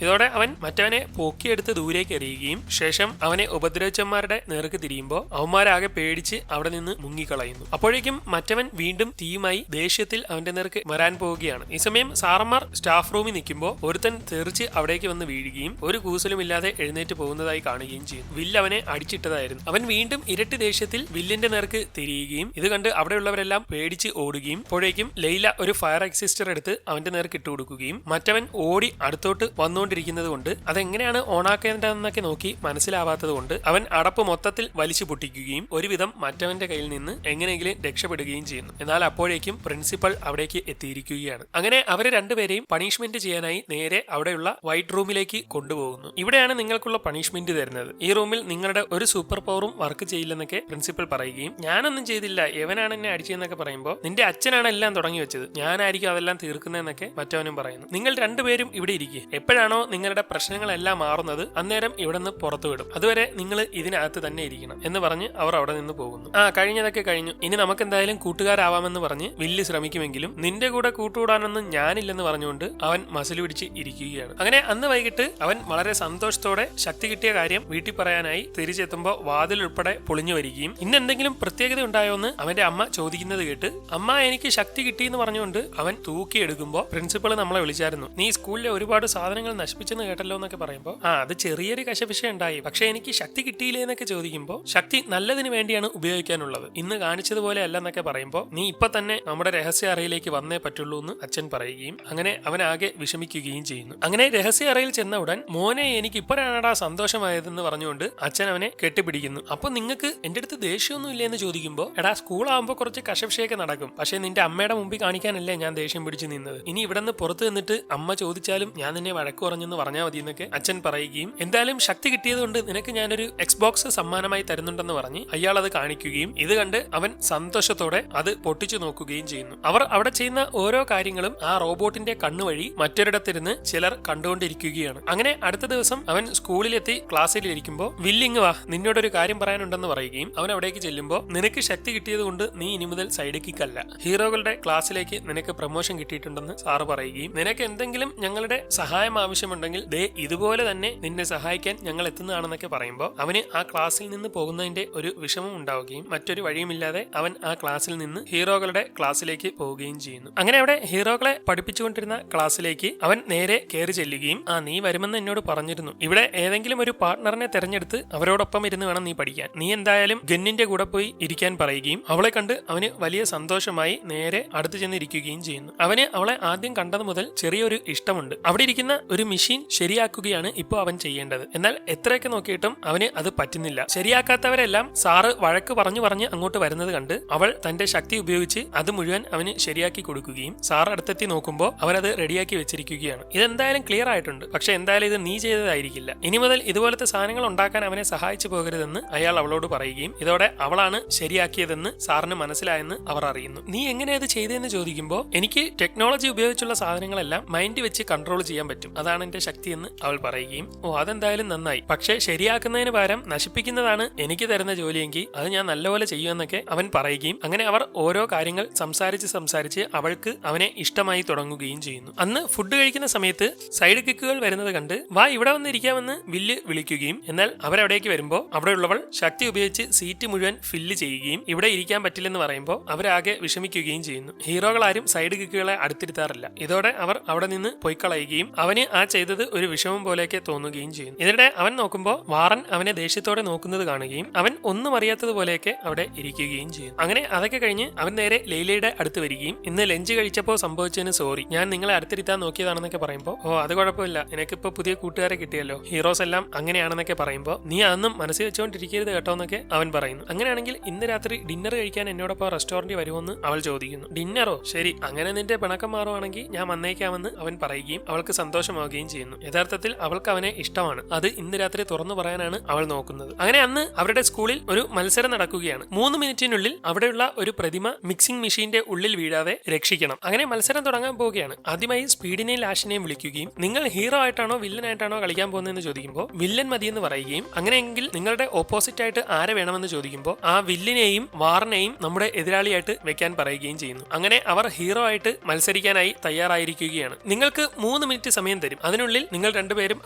Speaker 1: ഇതോടെ അവൻ മറ്റവനെ പൊക്കിയെടുത്ത് ദൂരേക്ക് എറിയുകയും ശേഷം അവനെ ഉപദ്രവിച്ചന്മാരുടെ നേർക്ക് തിരിയുമ്പോൾ അവന്മാരാകെ പേടിച്ച് അവിടെ നിന്ന് മുങ്ങിക്കളയുന്നു. അപ്പോഴേക്കും മറ്റവൻ വീണ്ടും തീയുമായി ദേഷ്യത്തിൽ അവന്റെ നേർക്ക് വരാൻ പോവുകയാണ്. ഈ സമയം സാറന്മാർ സ്റ്റാഫ് റൂമിൽ നിൽക്കുമ്പോൾ ഒരുത്തൻ തെറിച്ച് അവിടേക്ക് വന്ന് വീഴുകയും ഒരു കൂസലുമില്ലാതെ എഴുന്നേറ്റ് പോകുന്നതായി കാണുകയും ചെയ്യും. വില്ല് അവനെ അടിച്ചിട്ടതായിരുന്നു. അവൻ വീണ്ടും ഇരട്ടി ദേഷ്യത്തിൽ വില്ലിന്റെ നേർക്ക് തിരിയുകയും ഇത് കണ്ട് അവിടെയുള്ളവരെല്ലാം പേടിച്ച് ഓടുകയും അപ്പോഴേക്കും ലൈല ഒരു ഫയർ എക്സിസ്റ്റർ എടുത്ത് അവന്റെ നേർക്ക് ഇട്ടു കൊടുക്കുകയും മറ്റവൻ ഓടി അടുത്തോട്ട് വന്നുകൊണ്ടിരിക്കുന്നത് കൊണ്ട് അതെങ്ങനെയാണ് ഓണാക്കേണ്ടതെന്നൊക്കെ നോക്കി മനസ്സിലാവാത്തത് കൊണ്ട് അവൻ അടപ്പ് മൊത്തത്തിൽ വലിച്ചു പൊട്ടിക്കുകയും ഒരുവിധം മറ്റവന്റെ കയ്യിൽ നിന്ന് എങ്ങനെയെങ്കിലും രക്ഷപ്പെടുകയും ചെയ്യുന്നു. എന്നാൽ അപ്പോഴേക്കും പ്രിൻസിപ്പൽ അവിടേക്ക് എത്തിയിരിക്കുകയാണ്. അങ്ങനെ അവരെ രണ്ടുപേരെയും പണിഷ്മെന്റ് ചെയ്യാനായി നേരെ അവിടെയുള്ള വൈറ്റ് റൂമിലേക്ക് കൊണ്ടുപോകുന്നു. ഇവിടെയാണ് നിങ്ങൾക്കുള്ള പണിഷ്മെന്റ് തരുന്നത്. ഈ റൂമിൽ നിങ്ങളുടെ ഒരു സൂപ്പർ പവറും വർക്ക് ചെയ്യില്ലെന്നൊക്കെ പ്രിൻസിപ്പൽ പറയുകയും ഞാനൊന്നും ചെയ്തില്ല, എവനാണ് എന്നെ അടിച്ചതെന്നൊക്കെ പറയുമ്പോൾ നിന്റെ അച്ഛനാണ് എല്ലാം തുടങ്ങി വെച്ചത്, ഞാനായിരിക്കും അതെല്ലാം തീർക്കുന്നതെന്നൊക്കെ മറ്റവനും പറയുന്നു. നിങ്ങൾ രണ്ടുപേരും ഇവിടെ ഇരിക്കുക, എപ്പോഴാണോ നിങ്ങളുടെ പ്രശ്നങ്ങളെല്ലാം മാറുന്നത് അന്നേരം ഇവിടെ നിന്ന് പുറത്തു വിടും, അതുവരെ നിങ്ങൾ ഇതിനകത്ത് തന്നെ ഇരിക്കണം എന്ന് പറഞ്ഞ് അവർ അവിടെ നിന്ന് പോകുന്നു. കഴിഞ്ഞതൊക്കെ കഴിഞ്ഞു, ഇനി നമുക്ക് എന്തായാലും കൂട്ടുകാരാവാമെന്ന് പറഞ്ഞ് വില്ല് ശ്രമിക്കുമെങ്കിലും നിന്റെ കൂടെ കൂട്ടുകൂടാനൊന്നും ഞാനില്ലെന്ന് പറഞ്ഞുകൊണ്ട് അവൻ മസിൽ പിടിച്ച് ഇരിക്കുകയാണ്. അങ്ങനെ അന്ന് വൈകിട്ട് അവൻ വളരെ സന്തോഷത്തോടെ ശക്തി കിട്ടിയ കാര്യം വീട്ടിൽ പറയാനായി തിരിച്ചെത്തുമ്പോൾ വാതിൽ ഉൾപ്പെടെ പൊളിഞ്ഞു വരികയും ഇന്ന് എന്തെങ്കിലും പ്രത്യേകത ഉണ്ടായോ എന്ന് അവന്റെ അമ്മ ചോദിക്കുന്നത് കേട്ട് അമ്മ എനിക്ക് ശക്തി കിട്ടിയെന്ന് പറഞ്ഞുകൊണ്ട് അവൻ തൂക്കിയെടുക്കുമ്പോൾ പ്രിൻസിപ്പൾ നമ്മളെ വിളിച്ചായിരുന്നു. നീ സ്കൂളിലെ ഒരുപാട് സാധനങ്ങൾ നശിപ്പിച്ചെന്ന് കേട്ടല്ലോ എന്നൊക്കെ പറയുമ്പോൾ അത് ചെറിയൊരു കശപിശ ഉണ്ടായി, പക്ഷെ എനിക്ക് ശക്തി കിട്ടിയില്ലേ എന്നൊക്കെ ചോദിക്കുമ്പോൾ ശക്തി നല്ലതിന് വേണ്ടിയാണ് ഉപയോഗിക്കാനുള്ളത്, ഇന്ന് കാണിച്ചതുപോലെ അല്ല എന്നൊക്കെ പറയുമ്പോൾ നീ ഇപ്പൊ തന്നെ നമ്മുടെ രഹസ്യ അറയിലേക്ക് വന്നേ പറ്റുള്ളൂ എന്ന് അച്ഛൻ പറയുകയും അങ്ങനെ അവനാകെ വിഷമിക്കുകയും ചെയ്യുന്നു. അങ്ങനെ രഹസ്യ അറയിൽ ചെന്ന ഉടൻ മോനെ എനിക്ക് ഇപ്പോഴാണടാ സന്തോഷമായതെന്ന് പറഞ്ഞുകൊണ്ട് അച്ഛൻ അവനെ കെട്ടിപ്പിടിക്കുന്നു. അപ്പൊ നിങ്ങൾക്ക് എന്റെ അടുത്ത് ദേഷ്യമൊന്നും ഇല്ലേ എന്ന് ചോദിക്കുമ്പോൾ എടാ സ്കൂളാകുമ്പോൾ കുറച്ച് കശപിശയൊക്കെ നടക്കും, പക്ഷെ നിന്റെ അമ്മയുടെ മുമ്പിൽ കാണിക്കാനല്ലേ ഞാൻ ദേഷ്യം പിടിച്ച് നിന്നത്, ഇനി ഇവിടെ നിന്ന് പുറത്ത് നിന്നിട്ട് അമ്മ ചോദിച്ചാലും ഞാൻ നിന്നെ വഴക്ക് പറഞ്ഞെന്ന് പറഞ്ഞാൽ മതി എന്നൊക്കെ അച്ഛൻ പറയുകയും എന്തായാലും ശക്തി കിട്ടിയതുകൊണ്ട് നിനക്ക് ഞാനൊരു എക്സ്ബോക്സ് സമ്മാനമായി തരുന്നുണ്ടെന്ന് പറഞ്ഞ് അയാൾ അത് കാണിക്കുകയും ഇത് കണ്ട് അവൻ സന്തോഷത്തോടെ അത് പൊട്ടിച്ചു നോക്കുകയും ചെയ്യുന്നു. അവർ അവിടെ ചെയ്യുന്ന ഓരോ കാര്യങ്ങളും ആ റോബോട്ടിന്റെ കണ്ണുവഴി മറ്റൊരിടത്തിരുന്ന് ചിലർ കണ്ടുകൊണ്ടിരിക്കുകയാണ്. അങ്ങനെ അടുത്ത ദിവസം അവൻ സ്കൂളിലെത്തി ക്ലാസ്സിലിരിക്കുമ്പോൾ വില്ലിങ് വാ നിന്നോടൊരു കാര്യം പറയാനുണ്ടെന്ന് പറയുകയും അവൻ അവിടേക്ക് ചെല്ലുമ്പോൾ നിനക്ക് ശക്തി കിട്ടിയത് കൊണ്ട് നീ ഇനി മുതൽ സൈഡ് കിക്കല്ല, ഹീറോകളുടെ ക്ലാസ്സിലേക്ക് നിനക്ക് പ്രൊമോഷൻ കിട്ടിയിട്ടുണ്ടെന്ന് സാറ് പറയുകയും നിനക്ക് എന്തെങ്കിലും ഞങ്ങളുടെ സഹായം ആവശ്യമുണ്ടെങ്കിൽ ദേ ഇതുപോലെ തന്നെ നിന്നെ സഹായിക്കാൻ ഞങ്ങൾ എത്തുന്നതാണെന്നൊക്കെ പറയുമ്പോൾ അവന് ആ ക്ലാസ്സിൽ നിന്ന് പോകുന്നതിന്റെ ഒരു വിഷമം ഉണ്ടാവുകയും മറ്റൊരു വഴിയുമില്ലാതെ അവൻ ആ ക്ലാസ്സിൽ നിന്ന് ഹീറോകളുടെ ക്ലാസ്സിലേക്ക് പോവുകയും ചെയ്യുന്നു. അങ്ങനെ അവിടെ ഹീറോകളെ പഠിപ്പിച്ചുകൊണ്ടിരുന്ന ക്ലാസ്സിലേക്ക് അവൻ നേരെ കയറി ചെല്ലുകയും നീ വരുമെന്ന് എന്നോട് പറഞ്ഞിരുന്നു, ഇവിടെ ഏതെങ്കിലും ഒരു പാർട്ട്ണറിനെ തെരഞ്ഞെടുത്ത് അവരോടൊപ്പം ഇരുന്ന് വേണം നീ പഠിക്കാൻ, നീ എന്തായാലും ഗന്നിന്റെ കൂടെ പോയി ഇരിക്കാൻ പറയുകയും അവളെ കണ്ട് അവന് വലിയ സന്തോഷമായി നേരെ അടുത്ത് ചെന്നിരിക്കുകയും ചെയ്യുന്നു. അവന് അവളെ ആദ്യം കണ്ടത് മുതൽ ചെറിയൊരു ഇഷ്ടമുണ്ട്. അവിടെ ഇരിക്കുന്ന ഒരു മെഷീൻ ശരിയാക്കുകയാണ് ഇപ്പോൾ അവൻ ചെയ്യേണ്ടത്. എന്നാൽ എത്രയൊക്കെ നോക്കിയിട്ടും അവന് അത് പറ്റുന്നില്ല. ശരിയാക്കാത്തവരെല്ലാം സാറ് വഴക്ക് പറഞ്ഞ് അങ്ങോട്ട് വരുന്നത് കണ്ട് അവൾ തന്റെ ശക്തി ഉപയോഗിച്ച് അത് മുഴുവൻ അവന് ശരിയാക്കി കൊടുക്കുകയും സാർ അടുത്തെത്തി നോക്കുമ്പോൾ അവനത് റെഡിയാക്കി വെച്ചിരിക്കുകയാണ്. ഇതെന്തായാലും ക്ലിയർ ആയിട്ടുണ്ട്, പക്ഷെ എന്തായാലും ഇത് നീ ചെയ്തതായിരിക്കില്ല, ഇനി മുതൽ ഇതുപോലത്തെ സാധനങ്ങൾ ഉണ്ടാക്കാൻ അവനെ സഹായിച്ചു പോകരുതെന്ന് അയാൾ അവളോട് പറയുകയും ഇതോടെ അവളാണ് ശരിയാക്കിയതെന്ന് സാറിന് മനസ്സിലായെന്ന് അവർ അറിയുന്നു. നീ എങ്ങനെ അത് ചെയ്തതെന്ന് ചോദിക്കുമ്പോൾ എനിക്ക് ടെക്നോളജി ഉപയോഗിച്ചുള്ള സാധനങ്ങളെല്ലാം മൈൻഡ് വെച്ച് കൺട്രോൾ ചെയ്യാൻ പറ്റും, അതാണ് എന്റെ ശക്തിയെന്ന് അവൾ പറയുകയും അതെന്തായാലും നന്നായി, പക്ഷെ ശരിയാക്കുന്നതിന് പകരം നശിപ്പിക്കുന്നതാണ് എനിക്ക് തരുന്ന ജോലിയെങ്കിൽ അത് ഞാൻ നല്ലപോലെ ചെയ്യുമെന്നൊക്കെ അവൻ പറയുകയും അങ്ങനെ അവർ ഓരോ കാര്യങ്ങൾ സംസാരിച്ച് അവൾക്ക് അവനെ ഇഷ്ടമായി തുടങ്ങുകയും ചെയ്യുന്നു. അന്ന് ഫുഡ് കഴിക്കുന്ന സമയത്ത് സൈഡ് കിക്കുകൾ വരുന്നത് കണ്ട് വാ ഇവിടെ വന്നിരിക്കാമെന്ന് വില്ല് വിളിക്കുകയും എന്നാൽ അവരവിടേക്ക് വരുമ്പോൾ അവിടെയുള്ളവൾ ശക്തി ഉപയോഗിച്ച് സീറ്റ് മുഴുവൻ ഫില്ല് ചെയ്യുകയും ഇവിടെ ഇരിക്കാൻ പറ്റില്ലെന്ന് പറയുമ്പോൾ അവരാകെ വിഷമിക്കുകയും ചെയ്യുന്നു. ഹീറോകളാരും സൈഡ് കിക്കുകളെ അടുത്തിരുത്താറില്ല. ഇതോടെ അവർ അവിടെ നിന്ന് പൊയ്ക്കളയുകയും അവന് ആ ചെയ്തത് ഒരു വിഷമം പോലെയൊക്കെ തോന്നുകയും ചെയ്യുന്നു. ഇതിനിടെ അവൻ നോക്കുമ്പോൾ വാറൻ അവനെ ദേഷ്യത്തോടെ നോക്കുന്നത് കാണുകയും അവൻ ഒന്നും അറിയാത്തതുപോലെയൊക്കെ അവിടെ ഇരിക്കുകയും ചെയ്യുന്നു. അങ്ങനെ അതൊക്കെ കഴിഞ്ഞ് അവൻ നേരെ ലൈലയുടെ അടുത്ത് വരികയും ഇന്ന് ലഞ്ച് കഴിച്ചപ്പോൾ സംഭവിച്ചതിന് സോറി, ഞാൻ നിങ്ങളെ അടുത്തിരുത്താൻ നോക്കിയതാണെന്നൊക്കെ പറയുമ്പോൾ അത് കുഴപ്പമില്ല, നിനക്കിപ്പോ പുതിയ കൂട്ടുകാരെ കിട്ടിയല്ലോ, ഹീറോസ് എല്ലാം അങ്ങനെയാണെന്നൊക്കെ പറയുമ്പോൾ നീ അതൊന്നും മനസ്സിൽ വെച്ചുകൊണ്ടിരിക്കരുത് കേട്ടോ എന്നൊക്കെ അവൻ പറയുന്നു. അങ്ങനെയാണെങ്കിൽ ഇന്ന് രാത്രി ഡിന്നർ കഴിക്കാൻ എന്നോടൊപ്പം റെസ്റ്റോറന്റിൽ വരുമെന്ന് അവൾ ചോദിക്കുന്നു. ഡിന്നറോ, ശരി, അങ്ങനെ നിന്റെ പിണക്കം മാറുവാണെങ്കിൽ ഞാൻ വന്നേക്കാമെന്ന് അവൻ പറയുകയും അവൾക്ക് സന്തോഷമാവുകയും ചെയ്യുന്നു. യഥാർത്ഥത്തിൽ അവൾക്ക് അവനെ ഇഷ്ടമാണ്, അത് ഇന്ന് രാത്രി തുറന്നു പറയാനാണ് അവൾ നോക്കുന്നത്. അങ്ങനെ അന്ന് അവരുടെ സ്കൂളിൽ ഒരു മത്സരം നടക്കുകയാണ്. 3 മിനിറ്റിനുള്ളിൽ അവിടെയുള്ള ഒരു പ്രതിമ മിക്സിംഗ് മെഷീന്റെ ഉള്ളിൽ വീഴാതെ രക്ഷിക്കണം. അങ്ങനെ മത്സരം തുടങ്ങാൻ പോവുകയാണ്. ആദ്യമായി സ്പീഡിനെയും ലാഷിനെയും വിളിക്കുകയും നിങ്ങൾ ഹീറോ ആയിട്ടാണോ വില്ലൻ ആയിട്ടാണോ കളിക്കാൻ പോകുന്നതെന്ന് ചോദിക്കുമ്പോൾ വില്ലൻ മതിയെന്ന് പറയുകയും അങ്ങനെയെങ്കിൽ നിങ്ങളുടെ ഓപ്പോസിറ്റ് ആയിട്ട് ആരെ വേണമെന്ന് ചോദിക്കുമ്പോൾ ആ വില്ലിനെയും വാറിനെയും നമ്മുടെ എതിരാളിയായിട്ട് വെക്കാൻ പറയുകയും ചെയ്യുന്നു. അങ്ങനെ അവർ ഹീറോ ആയിട്ട് മത്സരിക്കാനായി തയ്യാറായിരിക്കുകയാണ്. നിങ്ങൾക്ക് 3 മിനിറ്റ് സമയം തരും, അതിനുള്ളിൽ നിങ്ങൾ രണ്ടുപേരും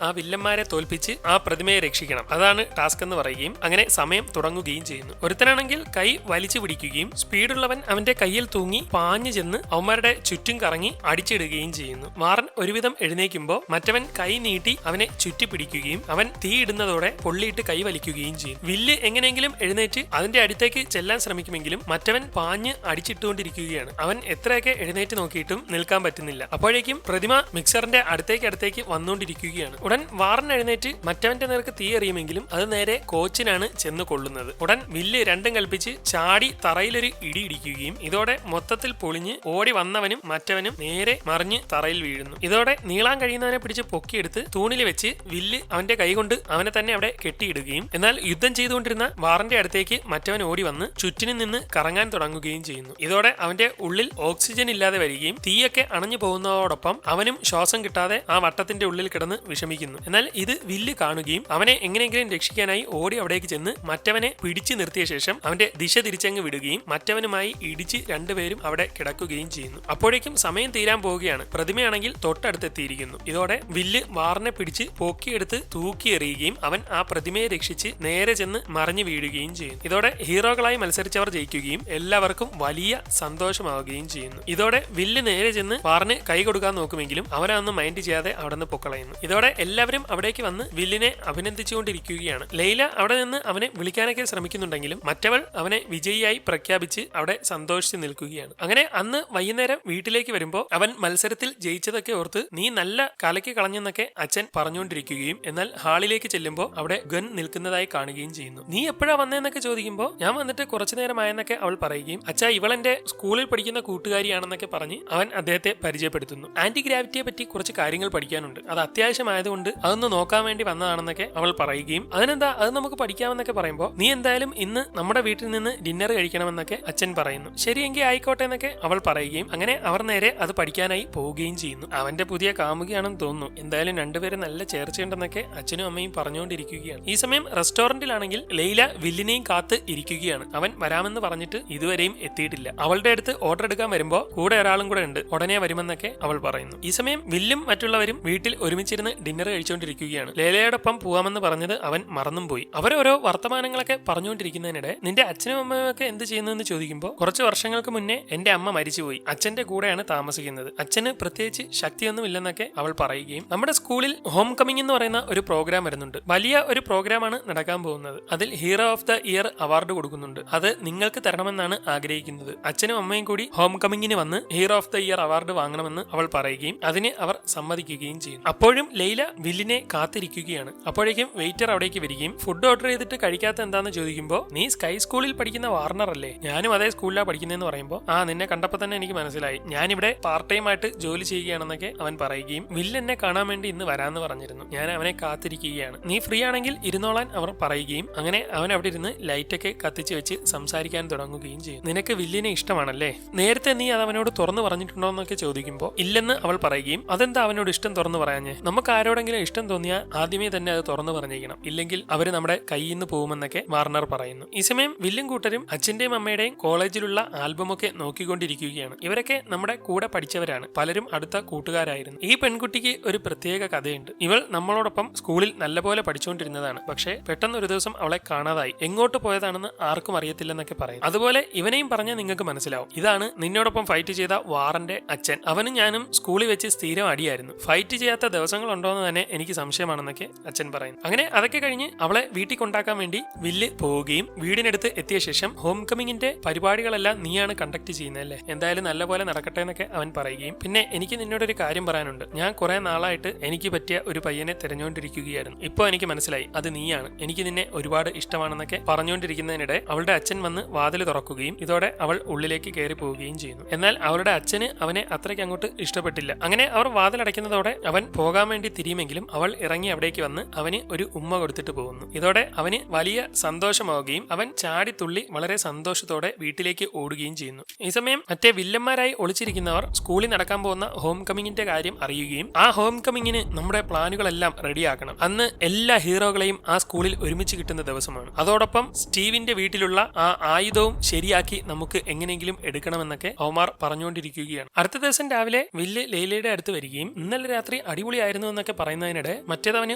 Speaker 1: ആ വില്ലന്മാരെ തോൽപ്പിച്ച് ആ പ്രതിമയെ രക്ഷിക്കണം, അതാണ് ടാസ്ക് എന്ന് പറയുകയും അങ്ങനെ സമയം തുടങ്ങുകയും ചെയ്യുന്നു. ഒരുത്തനാണെങ്കിൽ കൈ വലിച്ചു പിടിക്കുകയും സ്പീഡുള്ളവൻ അവന്റെ കയ്യിൽ തൂങ്ങി പാഞ്ഞു ചെന്ന് അവന്മാരുടെ ചുറ്റും കറങ്ങി അടിച്ചിടുകയും ചെയ്യുന്നു. വാറൻ ഒരുവിധം എഴുന്നേക്കുമ്പോൾ മറ്റവൻ കൈ നീട്ടി അവനെ ചുറ്റി പിടിക്കുകയും അവൻ തീയിടുന്നതോടെ പൊള്ളിയിട്ട് കൈ വലിക്കുകയും ചെയ്യും. വില്ല് എങ്ങനെയെങ്കിലും എഴുന്നേറ്റ് അതിന്റെ അടുത്തേക്ക് ചെല്ലാൻ ശ്രമിക്കുമെങ്കിലും മറ്റവൻ പാഞ്ഞ് അടിച്ചിട്ടുകൊണ്ടിരിക്കുകയാണ്. അവൻ എത്രയൊക്കെ എഴുന്നേറ്റ് നോക്കിയിട്ടും നിൽക്കാൻ പറ്റുന്നില്ല. അപ്പോഴേക്കും പ്രതിമ മിക്സറിന്റെ അടുത്തേക്ക് വന്നുകൊണ്ടിരിക്കുകയാണ്. ഉടൻ വാറൻ എഴുന്നേറ്റ് മറ്റവന്റെ നേർക്ക് തീ എറിയുമെങ്കിലും അത് നേരെ കോച്ചിനാണ് ചെന്ന് കൊള്ളുന്നത്. ഉടൻ വില്ല് രണ്ടും കൽപ്പിച്ച് ചാടി തറയിലൊരു ഇടി ഇടിക്കുകയും ഇതോടെ മൊത്തത്തിൽ പൊളിഞ്ഞ് ഓടി വന്നവനും മറ്റവനും നേരെ മറിഞ്ഞ് തറയിൽ വീഴുന്നു. ഇതോടെ നീളാൻ കഴിയുന്നവനെ പിടിച്ച് പൊക്കിയെടുത്ത് തൂണിൽ വെച്ച് വില്ല് അവന്റെ കൈകൊണ്ട് അവനെ തന്നെ അവിടെ കെട്ടിയിടുകയും എന്നാൽ യുദ്ധം ചെയ്തുകൊണ്ടിരുന്ന വാറിന്റെ അടുത്തേക്ക് മറ്റവൻ ഓടി വന്ന് ചുറ്റിനും നിന്ന് കറങ്ങാൻ തുടങ്ങുകയും ചെയ്യുന്നു. ഇതോടെ അവന്റെ ഉള്ളിൽ ഓക്സിജൻ ഇല്ലാതെ വരികയും തീയൊക്കെ അണഞ്ഞു പോകുന്നതോടൊപ്പം അവനും ശ്വാസം കിട്ടാതെ ആ വട്ടത്തിന്റെ ഉള്ളിൽ കിടന്ന് വിഷമിക്കുന്നു. എന്നാൽ ഇത് വില്ല് കാണുകയും അവനെ എങ്ങനെയെങ്കിലും രക്ഷിക്കാനായി ഓടി അവിടേക്ക് ചെന്ന് മറ്റവനെ പിടിച്ചു നിർത്തിയ ശേഷം അവന്റെ ദിശ തിരിച്ചങ്ങ് വിടുകയും മറ്റവനുമായി ഇടിച്ച് രണ്ടുപേരും അവിടെ കിടക്കുകയും ചെയ്യുന്നു. അപ്പോഴേക്കും സമയം തീരാൻ പോവുകയാണ്. പ്രതിമയാണെങ്കിൽ തൊട്ടടുത്തെത്തിയിരിക്കുന്നു. ഇതോടെ വില്ല് വാറിനെ പിടിച്ച് പൊക്കിയെടുത്ത് തൂക്കി എറിയുകയും അവൻ ആ പ്രതിമയെ രക്ഷിച്ച് നേരെ ചെന്ന് മറിഞ്ഞു വീഴുകയും ചെയ്യുന്നു. ഇതോടെ ഹീറോകളായി മത്സരിച്ചവർ ജയിക്കുകയും എല്ലാവർക്കും വലിയ സന്തോഷമാവുകയും ചെയ്യുന്നു. ഇതോടെ വില്ല് നേരെ ചെന്ന് വാറിന് കൈ കൊടുക്കാൻ നോക്കുമെങ്കിലും അവനൊന്നും മൈൻഡ് ചെയ്യാതെ അവിടെ നിന്ന് പൊക്കളയുന്നു. ഇതോടെ എല്ലാവരും അവിടേക്ക് വന്ന് വില്ലിനെ അഭിനന്ദിച്ചുകൊണ്ടിരിക്കുകയാണ്. ലൈല അവിടെ നിന്ന് അവനെ വിളിക്കാനൊക്കെ ശ്രമിക്കുന്നുണ്ടെങ്കിലും മറ്റവൾ അവനെ വിജയിയായി പ്രഖ്യാപിച്ച് അവിടെ സന്തോഷിച്ച് നിൽക്കുകയാണ്. അങ്ങനെ അന്ന് വൈകുന്നേരം വീട്ടിലേക്ക് വരുമ്പോൾ അവൻ മത്സരത്തിൽ ജയിച്ചതൊക്കെ ഓർത്ത് നീ നല്ല കലക്കി കളഞ്ഞെന്നൊക്കെ അച്ഛൻ പറഞ്ഞുകൊണ്ടിരിക്കുകയും എന്നാൽ ഹാളിലേക്ക് ചെല്ലുമ്പോൾ അവിടെ ഗൻ നിൽക്കുന്നതായി കാണുകയും ചെയ്യുന്നു. നീ എപ്പോഴാ വന്നതെന്നൊക്കെ ചോദിക്കുമ്പോൾ ഞാൻ വന്നിട്ട് കുറച്ചു നേരമായെന്നൊക്കെ അവൾ പറയുകയും അച്ഛാ ഇവളെന്റെ സ്കൂളിൽ പഠിക്കുന്ന കൂട്ടുകാരിയാണെന്നൊക്കെ പറഞ്ഞ് അവൻ അദ്ദേഹത്തെ പരിചയപ്പെടുത്തുന്നു. ആന്റി ഗ്രാവിറ്റിയെ പറ്റി കുറച്ച് കാര്യങ്ങൾ പഠിക്കാനുണ്ട്, അത് അത്യാവശ്യമായതുകൊണ്ട് അതൊന്ന് നോക്കാൻ വേണ്ടി വന്നതാണെന്നൊക്കെ അവൾ പറയുകയും അതിനെന്താ അത് നമുക്ക് പഠിക്കാമെന്നൊക്കെ പറയുമ്പോൾ നീ എന്തായാലും ഇന്ന് നമ്മുടെ വീട്ടിൽ നിന്ന് ഡിന്നർ കഴിക്കണമെന്നൊക്കെ അച്ഛൻ പറയുന്നു. ശരിയെങ്കിൽ ആയിക്കോട്ടെ എന്നൊക്കെ അവൾ പറയുകയും അങ്ങനെ അവർ നേരെ അത് പഠിക്കാനായി പോവുകയും ചെയ്യുന്നു. അവന്റെ പുതിയ കാമുകിയാണെന്ന് തോന്നുന്നു. എന്തായാലും രണ്ടുപേരും നല്ല ചേർച്ചയുണ്ടെന്നൊക്കെ അച്ഛനും അമ്മയും പറഞ്ഞുകൊണ്ടിരിക്കുകയാണ്. ഈ സമയം റെസ്റ്റോറന്റിലാണെങ്കിൽ ലൈല വില്ലിനെയും കാത്ത് ഇരിക്കുകയാണ്. അവൻ വരാമെന്ന് പറഞ്ഞിട്ട് ഇതുവരെയും എത്തിയിട്ടില്ല. അവളുടെ അടുത്ത് ഓർഡർ എടുക്കാൻ വരുമ്പോൾ കൂടെ ഒരാളും കൂടെ ഉണ്ട്, ഉടനെ വരുമെന്നൊക്കെ അവൾ പറയുന്നു. ഈ സമയം വില്ലും മറ്റുള്ളവരും വീട്ടിൽ ഒരുമിച്ചിരുന്ന് ഡിന്നർ കഴിച്ചുകൊണ്ടിരിക്കുകയാണ്. ലൈലയോടൊപ്പം പോവാമെന്ന് പറഞ്ഞത് അവൻ മറന്നും പോയി. അവരോരോ വർത്തമാനങ്ങളൊക്കെ പറഞ്ഞുകൊണ്ടിരിക്കുന്നതിനിടെ നിന്റെ അച്ഛനും അമ്മയും ഒക്കെ എന്ത് ചെയ്യുന്നു എന്ന് ചോദിക്കുമ്പോൾ കുറച്ച് വർഷങ്ങൾക്ക് മുന്നേ എന്റെ അമ്മ മരിച്ചുപോയി, അച്ഛന്റെ കൂടെയാണ് താമസിക്കുന്നത്, അച്ഛന് പ്രത്യേകിച്ച് ശക്തിയൊന്നും ഇല്ലെന്നൊക്കെ അവൾ പറയുകയും നമ്മുടെ സ്കൂളിൽ ഹോം കമ്മിങ് എന്ന് പറയുന്ന ഒരു പ്രോഗ്രാം വരുന്നുണ്ട്, വലിയ ഒരു പ്രോഗ്രാമാണ് നടക്കാൻ പോകുന്നത്, അതിൽ hero of the year award കൊടുക്കുന്നുണ്ട്, അത് നിങ്ങൾക്ക് തരണമെന്നാണ് ആഗ്രഹിക്കുന്നത്, അച്ഛനും അമ്മയും കൂടി ഹോം കമ്മിങ്ങിന് വന്ന് hero of the year award വാങ്ങണമെന്ന് അവൾ പറയുകയും അതിന് അവർ സമ്മതിക്കുകയും ചെയ്യുന്നു. അപ്പോഴും ലൈല വില്ലിനെ കാത്തിരിക്കുകയാണ്. അപ്പോഴേക്കും വെയിറ്റർ അവിടേക്ക് വരികയും ഫുഡ് ഓർഡർ ചെയ്തിട്ട് കഴിക്കാത്ത എന്താന്ന് ചോദിക്കുമ്പോൾ നീ സ്കൈ സ്കൂളിൽ പഠിക്കുന്ന വാർണർ അല്ലേ, ഞാനും അതേ സ്കൂളിലാണ് പഠിക്കുന്നതെന്ന് പറയുമ്പോൾ ആ നിന്നെ കണ്ടപ്പോൾ തന്നെ എനിക്ക് മനസ്സിലായി, ഞാനിവിടെ പാർട്ട് ടൈം ആയിട്ട് ജോലി ചെയ്യുകയാണെന്നൊക്കെ അവൻ പറയുകയും വില്ല് എന്നെ കാണാൻ വേണ്ടി ഇന്ന് വരാന്ന് പറഞ്ഞിരുന്നു, ഞാൻ അവനെ കാത്തിരിക്കുകയാണ്, നീ ഫ്രീ ആണെങ്കിൽ ഇരുന്നോളാൻ അവർ പറയുകയും അങ്ങനെ അവൻ അവിടെ ഇരുന്ന് ലൈറ്റൊക്കെ കത്തിച്ച് വെച്ച് സംസാരിക്കാൻ തുടങ്ങുകയും ചെയ്യും. നിനക്ക് വില്ലിനെ ഇഷ്ടമാണല്ലേ, നേരത്തെ നീ അത് അവനോട് തുറന്നു പറഞ്ഞിട്ടുണ്ടോ എന്നൊക്കെ ചോദിക്കുമ്പോൾ ഇല്ലെന്ന് അവൾ പറയുകയും അതെന്താ അവനോട് ഇഷ്ടം തുറന്നു പറയാഞ്ഞേ, നമുക്ക് ആരോടെങ്കിലും ഇഷ്ടം തോന്നിയാൽ ആദ്യമേ തന്നെ അത് തുറന്നു പറഞ്ഞേക്കണം, ഇല്ലെങ്കിൽ അവര് നമ്മുടെ കയ്യിൽ നിന്ന് പോകുമെന്നൊക്കെ വാർണർ പറയുന്നു. ഈ സമയം വില്ലും കൂട്ടരും അച്ഛന്റെയും അമ്മയുടെയും കോളേജിലുള്ള ആൽബമൊക്കെ നോക്കിക്കൊണ്ടിരിക്കുകയാണ്. ഇവരൊക്കെ നമ്മുടെ കൂടെ പഠിച്ചവരാണ്, പലരും അടുത്ത കൂട്ടുകാരായിരുന്നു. ഈ പെൺകുട്ടിക്ക് ഒരു പ്രത്യേക കഥയുണ്ട്. ഇവൾ നമ്മളോടൊപ്പം സ്കൂളിൽ നല്ലപോലെ പഠിച്ചുകൊണ്ടിരുന്നതാണ്, പക്ഷേ പെട്ടെന്ന് ഒരു ദിവസം അവളെ കാണാതായി, എങ്ങോട്ട് പോയതാണെന്ന് ആർക്കും അറിയത്തില്ലെന്നൊക്കെ പറയും. അതുപോലെ ഇവനെയും പറഞ്ഞാൽ നിങ്ങൾക്ക് മനസ്സിലാവും, ഇതാണ് നിന്നോടൊപ്പം ഫൈറ്റ് ചെയ്ത വാറന്റെ അച്ഛൻ, അവനും ഞാനും സ്കൂളിൽ വെച്ച് സ്ഥിരം അടിയായിരുന്നു, ഫൈറ്റ് ചെയ്യാത്ത ദിവസങ്ങളുണ്ടോന്ന് തന്നെ എനിക്ക് സംശയമാണെന്നൊക്കെ അച്ഛൻ പറയുന്നു. അങ്ങനെ അതൊക്കെ കഴിഞ്ഞ് അവളെ വീട്ടിൽ കൊണ്ടാക്കാൻ വേണ്ടി വില്ല് പോവുകയും വീടിനടുത്ത് എത്തിയ ശേഷം ഹോം കമ്മിങ്ങിന്റെ പരിപാടികളെല്ലാം നീയാണ് കണ്ടക്ട് ചെയ്യുന്നതല്ലേ, എന്തായാലും നല്ലപോലെ നടക്കട്ടെ എന്നൊക്കെ അവൻ പറയുകയും പിന്നെ എനിക്ക് നിന്നോടൊരു കാര്യം പറയാനുണ്ട്, ഞാൻ കുറെ നാളായിട്ട് എനിക്ക് പറ്റിയ ഒരു പയ്യനെ തിരഞ്ഞുകൊണ്ടിരിക്കുകയായിരുന്നു, ഇപ്പോൾ എനിക്ക് മനസ്സിലായി അത് നീയാണ്, എനിക്ക് നിന്നെ ഒരുപാട് ഇഷ്ടമാണെന്നൊക്കെ പറഞ്ഞുകൊണ്ടിരിക്കുന്നതിനിടെ അവളുടെ അച്ഛൻ വന്ന് വാതിൽ തുറക്കുകയും ഇതോടെ അവൾ ഉള്ളിലേക്ക് കയറി പോവുകയും ചെയ്യുന്നു. എന്നാൽ അവളുടെ അച്ഛന് അവനെ അത്രയ്ക്ക് അങ്ങോട്ട് ഇഷ്ടപ്പെട്ടില്ല. അങ്ങനെ അവർ വാതിലടയ്ക്കുന്നതോടെ അവൻ പോകാൻ വേണ്ടി തിരിയുമെങ്കിലും അവൾ ഇറങ്ങി അവിടേക്ക് വന്ന് അവന് ഒരു ഉമ്മ കൊടുത്തിട്ട് പോകുന്നു. ഇതോടെ അവന് വലിയ സന്തോഷമാവുകയും അവൻ ചാടിത്തുള്ളി വളരെ സന്തോഷത്തോടെ വീട്ടിലേക്ക് ഓടുകയും ചെയ്യുന്നു. ഈ സമയം മറ്റേ വില്ലന്മാരായി ഒളിച്ചിരിക്കുന്നവർ സ്കൂളിൽ നടക്കാൻ പോകുന്ന ഹോം കമ്മിങ്ങിന്റെ കാര്യം അറിയുകയും ആ ഹോം കമ്മിങ്ങിന് നമ്മുടെ പ്ലാനുകളെല്ലാം റെഡിയാക്കണം, അന്ന് എല്ലാ ഹീറോകളെയും ആ സ്കൂളിൽ ഒരുമിച്ച് കിട്ടുന്ന ദിവസമാണ്, അതോടൊപ്പം സ്റ്റീവിന്റെ വീട്ടിലുള്ള ആ ആയുധവും ശരിയാക്കി നമുക്ക് എങ്ങനെയെങ്കിലും എടുക്കണമെന്നൊക്കെ അവന്മാർ പറഞ്ഞുകൊണ്ടിരിക്കുകയാണ്. അടുത്ത ദിവസം രാവിലെ വില്ല് ലൈലയുടെ അടുത്ത് വരികയും ഇന്നലെ രാത്രി അടിപൊളിയായിരുന്നു എന്നൊക്കെ പറയുന്നതിനിടെ മറ്റേതവന്